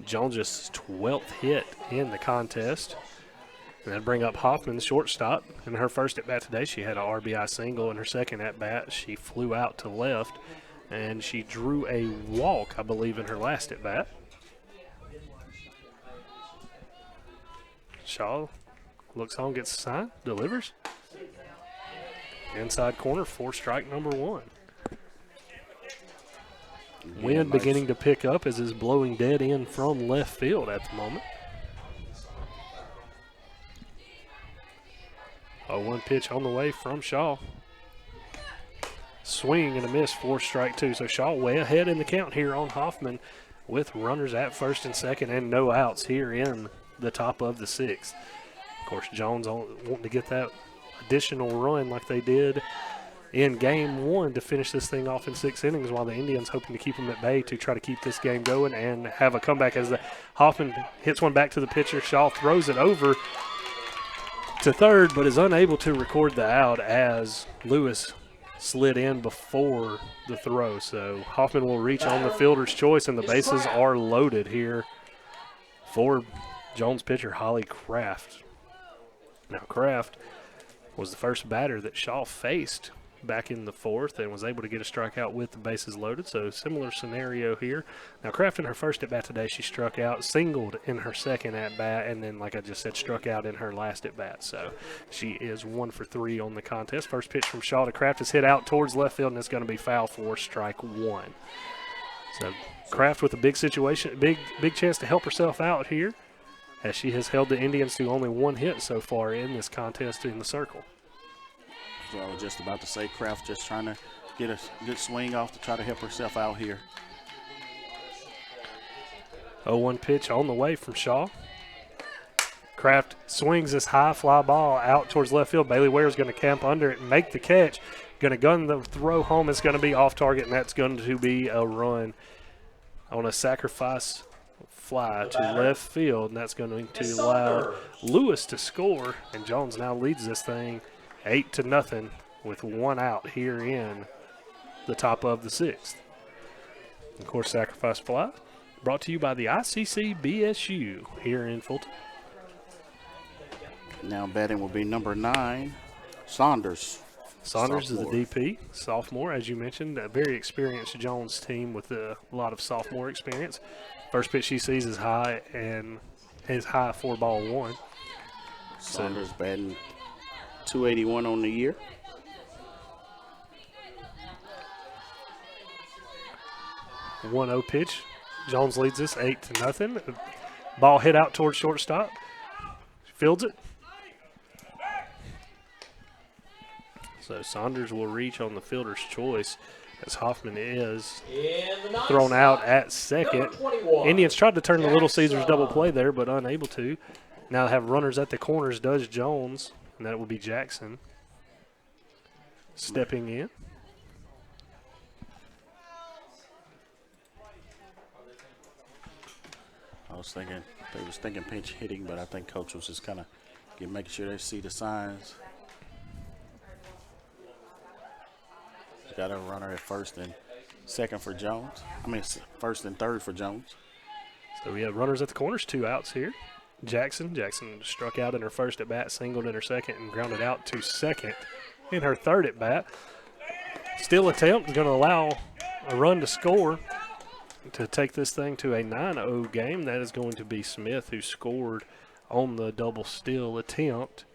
Jones' 12th hit in the contest. And that'd bring up Hoffman, the shortstop. In her first at-bat today, she had an RBI single. In her second at-bat, she flew out to left, and she drew a walk, I believe, in her last at-bat. Shaw looks on, gets a sign, delivers. Inside corner for strike number 1. Wind beginning to pick up as it's blowing dead in from left field at the moment. 0-1 pitch on the way from Shaw. Swing and a miss for strike 2. So Shaw way ahead in the count here on Hoffman with runners at first and second and no outs here in the top of the 6th. Of course, Jones wanting to get that additional run like they did in game 1 to finish this thing off in 6 innings, while the Indians hoping to keep them at bay to try to keep this game going and have a comeback as the Hoffman hits one back to the pitcher. Shaw throws it over to third, but is unable to record the out as Lewis slid in before the throw. So Hoffman will reach on the fielder's choice, and the bases are loaded here for Jones pitcher Holly Kraft. Now Kraft was the first batter that Shaw faced back in the 4th and was able to get a strikeout with the bases loaded. So similar scenario here. Now Kraft in her first at-bat today, she struck out, singled in her second at-bat, and then, like I just said, struck out in her last at-bat. So she is 1 for 3 on the contest. First pitch from Shaw to Kraft is hit out towards left field, and it's going to be foul for strike 1. So Kraft with a big situation, big chance to help herself out here, as she has held the Indians to only 1 hit so far in this contest in the circle. So I was just about to say, Kraft just trying to get a good swing off to try to help herself out here. 0-1 pitch on the way from Shaw. Kraft swings this high fly ball out towards left field. Bailey Ware is going to camp under it and make the catch. Going to gun the throw home. It's going to be off target, and that's going to be a run on a sacrifice fly to left field, and that's going to allow Lewis to score, and Jones now leads this thing 8-0 with 1 out here in the top of the 6th. Of course, sacrifice fly brought to you by the ICC BSU here in Fulton. Now batting will be number 9, Saunders. Saunders is the DP, sophomore, as you mentioned, a very experienced Jones team with a lot of sophomore experience. First pitch she sees is high, and is high for ball 1. Saunders batting .281 on the year. A 1-0 pitch. Jones leads this 8-0. Ball hit out towards shortstop. Fields it. So Saunders will reach on the fielder's choice as Hoffman is thrown out at second. Indians tried to turn the Little Caesars double play there, but unable to. Now have runners at the corners does Jones, and that will be Jackson stepping in. I was thinking, they was thinking pinch hitting, but I think Coach was just kind of making sure they see the signs. Got a runner at first and second for Jones. First and third for Jones. So we have runners at the corners, 2 outs here. Jackson struck out in her first at bat, singled in her second, and grounded out to second in her third at bat. Still attempt is going to allow a run to score to take this thing to a 9-0 game. That is going to be Smith, who scored on the double steal attempt.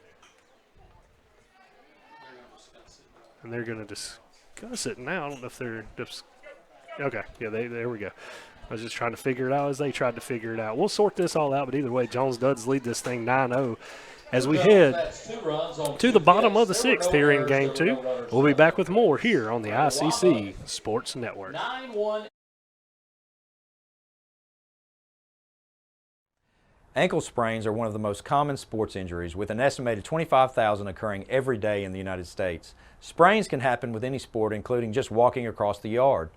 And they're going to discuss it now. I don't know if they're okay. Yeah, there we go. I was just trying to figure it out as they tried to figure it out. We'll sort this all out, but either way, Jones does lead this thing 9-0 as we head to the bottom of the sixth here in Game 2. We'll be back with more here on the ICC Sports Network. Ankle sprains are one of the most common sports injuries, with an estimated 25,000 occurring every day in the United States. Sprains can happen with any sport, including just walking across the yard.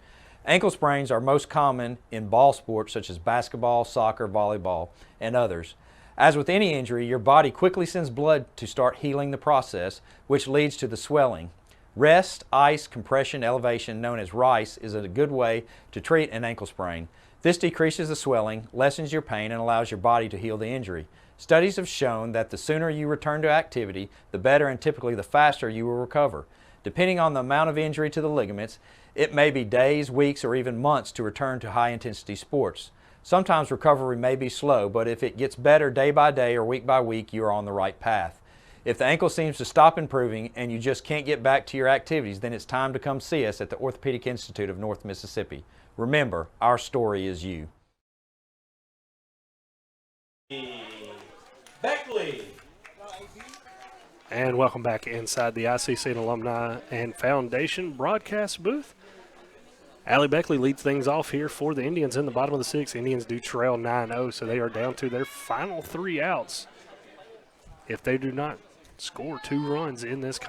Ankle sprains are most common in ball sports such as basketball, soccer, volleyball, and others. As with any injury, your body quickly sends blood to start healing the process, which leads to the swelling. Rest, ice, compression, elevation, known as RICE, is a good way to treat an ankle sprain. This decreases the swelling, lessens your pain, and allows your body to heal the injury. Studies have shown that the sooner you return to activity, the better and typically the faster you will recover. Depending on the amount of injury to the ligaments, it may be days, weeks, or even months to return to high-intensity sports. Sometimes recovery may be slow, but if it gets better day by day or week by week, you are on the right path. If the ankle seems to stop improving and you just can't get back to your activities, then it's time to come see us at the Orthopedic Institute of North Mississippi. Remember, our story is you. Beckley. And welcome back inside the ICC and Alumni and Foundation broadcast booth. Allie Beckley leads things off here for the Indians in the bottom of the sixth. Indians do trail 9-0, so they are down to their final 3 outs. If they do not score 2 runs in this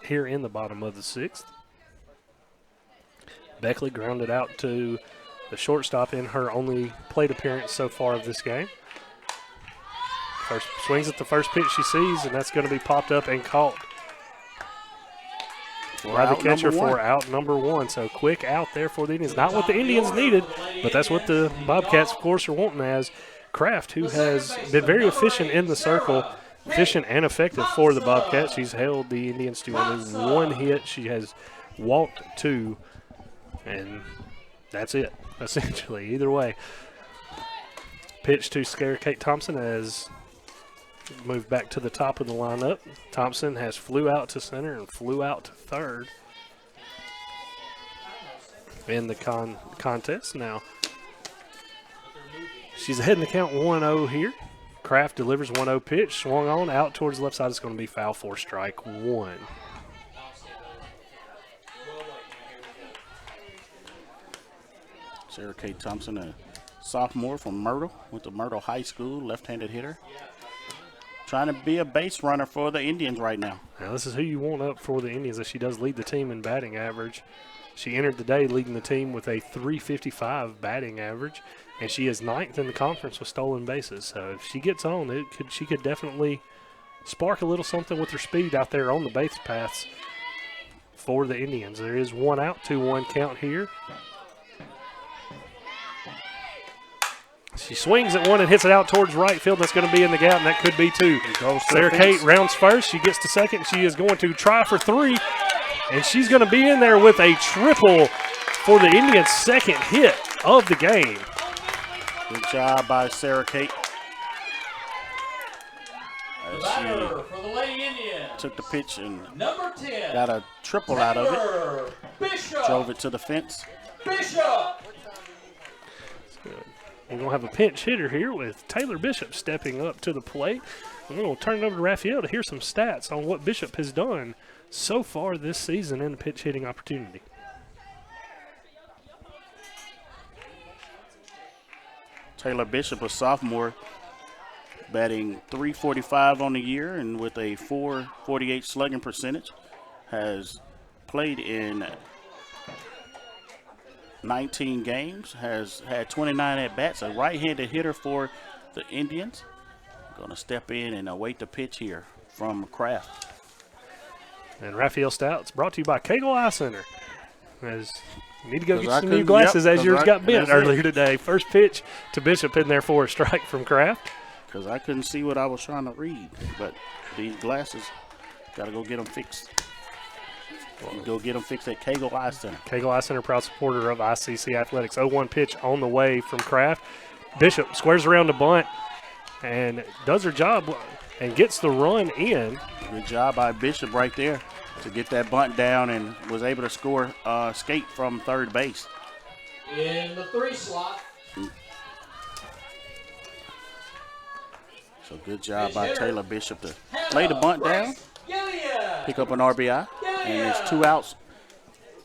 here in the bottom of the sixth. Beckley grounded out to the shortstop in her only plate appearance so far of this game. First swings at the first pitch she sees, and that's going to be popped up and caught by the catcher for out number 1. So quick out there for the Indians. Not what the Indians needed, but that's what the Bobcats, of course, are wanting, as Kraft, who has been very efficient in the circle, efficient and effective for the Bobcats. She's held the Indians to only 1 hit. She has walked 2, and that's it, essentially. Either way, pitch to scare Kate Thompson as moved back to the top of the lineup. Thompson has flew out to center and flew out to third in the contest. Now, she's ahead in the count 1-0 here. Kraft delivers 1-0 pitch, swung on, out towards the left side. It's going to be foul for strike 1. Sarah Kate Thompson, a sophomore from Myrtle, went to Myrtle High School, left-handed hitter. Trying to be a base runner for the Indians right now. Now, this is who you want up for the Indians, as she does lead the team in batting average. She entered the day leading the team with a .355 batting average, and she is 9th in the conference with stolen bases. So if she gets on, she could definitely spark a little something with her speed out there on the base paths for the Indians. There is 1 out, 2-1 count here. She swings at 1 and hits it out towards right field. That's going to be in the gap, and that could be 2. Sarah Kate rounds first. She gets to second. She is going to try for 3, and she's going to be in there with a triple for the Indians' 2nd hit of the game. Good job by Sarah Kate. The batter for the Lady Indians. Took the pitch and number 10, got a triple out of it. Bishop. Drove it to the fence. Bishop. We're going to have a pinch hitter here with Taylor Bishop stepping up to the plate. We're going to turn it over to Raphael to hear some stats on what Bishop has done so far this season in the pinch hitting opportunity. Taylor Bishop, a sophomore, batting .345 on the year and with a .448 slugging percentage, has played in 19 games, has had 29 at-bats, a right-handed hitter for the Indians. Going to step in and await the pitch here from Kraft. And Raphael Stout's brought to you by Cagle Eye Center. As you need to go get some new glasses, as yours got bent earlier today. First pitch to Bishop in there for a strike from Kraft. Because I couldn't see what I was trying to read, but these glasses, got to go get them fixed. Go get them fixed at Cagle Eye Center. Cagle Eye Center, proud supporter of ICC Athletics. 0-1 pitch on the way from Kraft. Bishop squares around the bunt and does her job and gets the run in. Good job by Bishop right there to get that bunt down and was able to score skate from third base. In the 3 slot. So good job by Taylor Bishop to lay the bunt down, pick up an RBI, and it's 2 outs.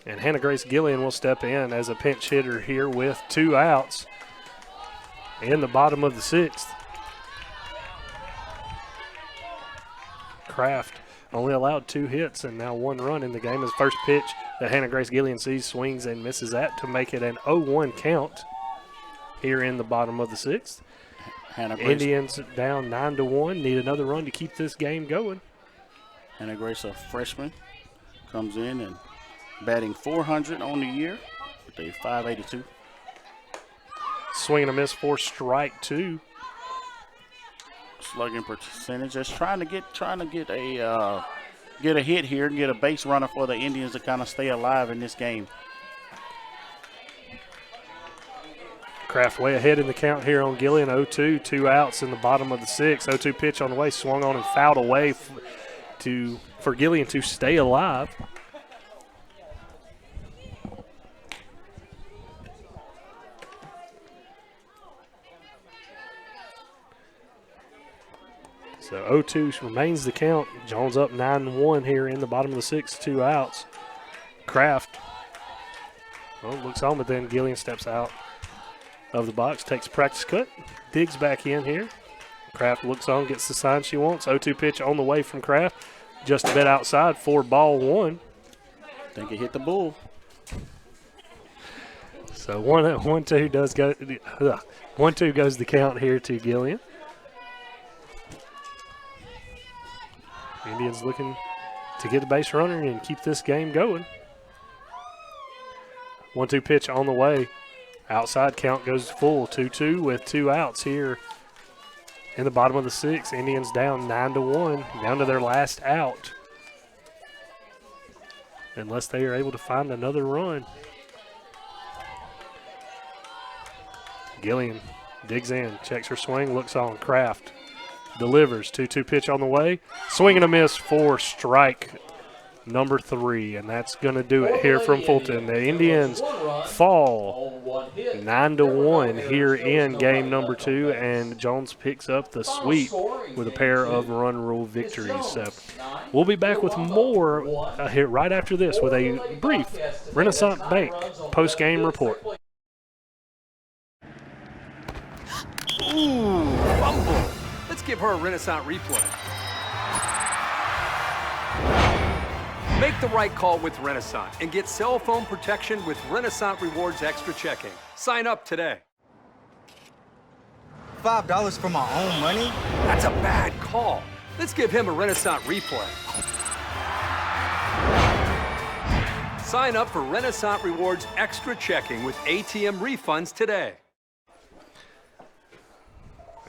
And Hannah Grace Gillian will step in as a pinch hitter here with 2 outs in the bottom of the 6th. Kraft only allowed 2 hits and now 1 run in the game. His first pitch that Hannah Grace Gillian sees, swings and misses that to make it an 0-1 count here in the bottom of the 6th. Indians down 9-1, need another run to keep this game going. Hannah Grace, a freshman, comes in and batting .400 on the year with a .582. Swing and a miss for strike 2. Slugging percentage, just trying to get a hit here and get a base runner for the Indians to kind of stay alive in this game. Kraft way ahead in the count here on Gillian. 0-2, 2 outs in the bottom of the 6th. 0-2 pitch on the way, swung on and fouled away for Gillian to stay alive. So 0-2 remains the count. Jones up 9-1 here in the bottom of the 6th, 2 outs. Kraft, well, looks on, but then Gillian steps out of the box, takes a practice cut, digs back in here. Kraft looks on, gets the sign she wants. 0-2 pitch on the way from Kraft, just a bit outside for ball 1. Think it hit the bull. So 1-2 does go. 1-2 goes the count here to Gillian. Indians looking to get a base runner and keep this game going. 1-2 pitch on the way. Outside count goes full, 2-2 with 2 outs here in the bottom of the 6th. Indians down 9-1, down to their last out, unless they are able to find another run. Gillian digs in, checks her swing, looks on. Kraft delivers, 2-2 pitch on the way. Swing and a miss for strike number 3, and that's going to do it here from Fulton. The Indians fall 9-1 here in game number 2, and Jones picks up the sweep with a pair of run rule victories. So we'll be back with more here right after this with a brief Renaissance Bank post-game report. Ooh, fumble. Let's give her a Renaissance replay. Make the right call with Renaissance and get cell phone protection with Renaissance Rewards Extra Checking. Sign up today. $5 for my own money? That's a bad call. Let's give him a Renaissance replay. Sign up for Renaissance Rewards Extra Checking with ATM refunds today.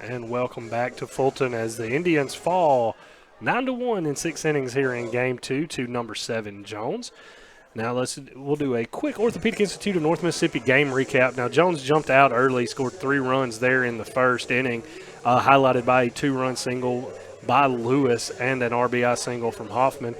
And welcome back to Fulton as the Indians fall 9-1 in 6 innings here in game 2 to number 7 Jones. Now we'll do a quick Orthopedic Institute of North Mississippi game recap. Now Jones jumped out early, scored 3 runs there in the first inning, highlighted by a 2-run single by Lewis and an RBI single from Hoffman.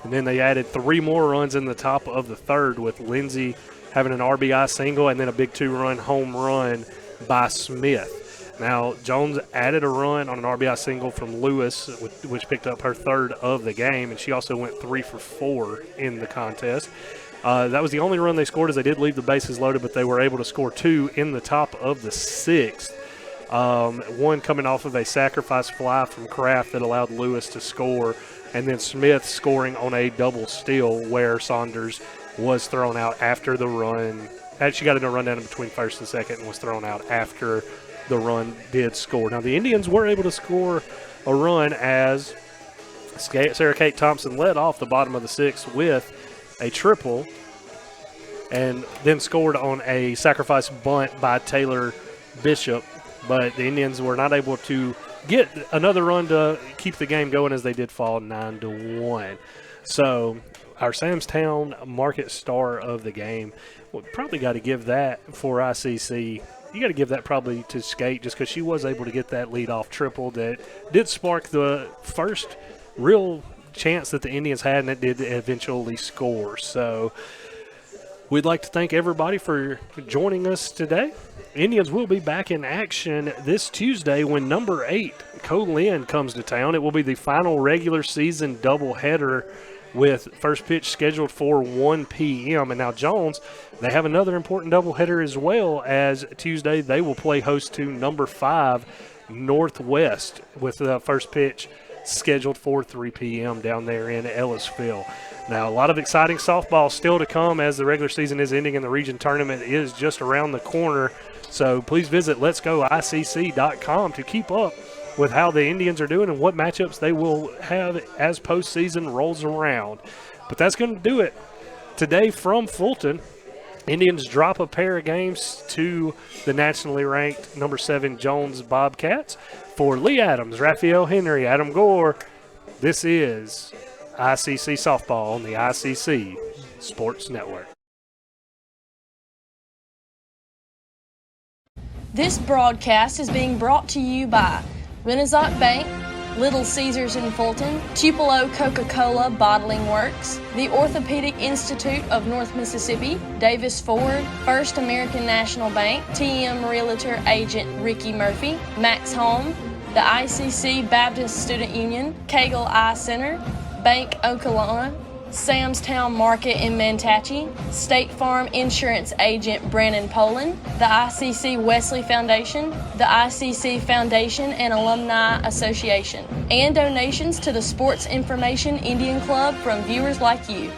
And then they added 3 more runs in the top of the 3rd with Lindsay having an RBI single and then a big 2-run home run by Smith. Now, Jones added a run on an RBI single from Lewis, which picked up her 3rd of the game, and she also went 3 for 4 in the contest. That was the only run they scored, as they did leave the bases loaded, but they were able to score 2 in the top of the 6th. One coming off of a sacrifice fly from Kraft that allowed Lewis to score, and then Smith scoring on a double steal where Saunders was thrown out after the run. She got in a rundown in between first and second and was thrown out after the run did score. Now, the Indians were able to score a run as Sarah Kate Thompson led off the bottom of the 6th with a triple and then scored on a sacrifice bunt by Taylor Bishop. But the Indians were not able to get another run to keep the game going as they did fall 9-1. So our Samstown Market Star of the game, we probably got to give that for ICC. You got to give that probably to Skate just because she was able to get that leadoff triple that did spark the first real chance that the Indians had, and it did eventually score. So we'd like to thank everybody for joining us today. Indians will be back in action this Tuesday when number 8, Colin, comes to town. It will be the final regular season doubleheader with first pitch scheduled for 1 p.m. And now Jones, they have another important doubleheader as well, as Tuesday they will play host to number 5, Northwest, with the first pitch scheduled for 3 p.m. down there in Ellisville. Now, a lot of exciting softball still to come as the regular season is ending and the region tournament is just around the corner. So please visit letsgoicc.com to keep up with how the Indians are doing and what matchups they will have as postseason rolls around. But that's going to do it today from Fulton. Indians drop a pair of games to the nationally ranked number 7 Jones Bobcats. For Lee Adams, Raphael Henry, Adam Gore, this is ICC Softball on the ICC Sports Network. This broadcast is being brought to you by Renaissance Bank, Little Caesars in Fulton, Tupelo Coca-Cola Bottling Works, the Orthopedic Institute of North Mississippi, Davis Ford, First American National Bank, TM Realtor Agent Ricky Murphy, Max Home, the ICC Baptist Student Union, Cagle Eye Center, Bank Okolona, Samstown Market in Mantachie, State Farm Insurance Agent Brandon Poland, the ICC Wesley Foundation, the ICC Foundation and Alumni Association, and donations to the Sports Information Indian Club from viewers like you.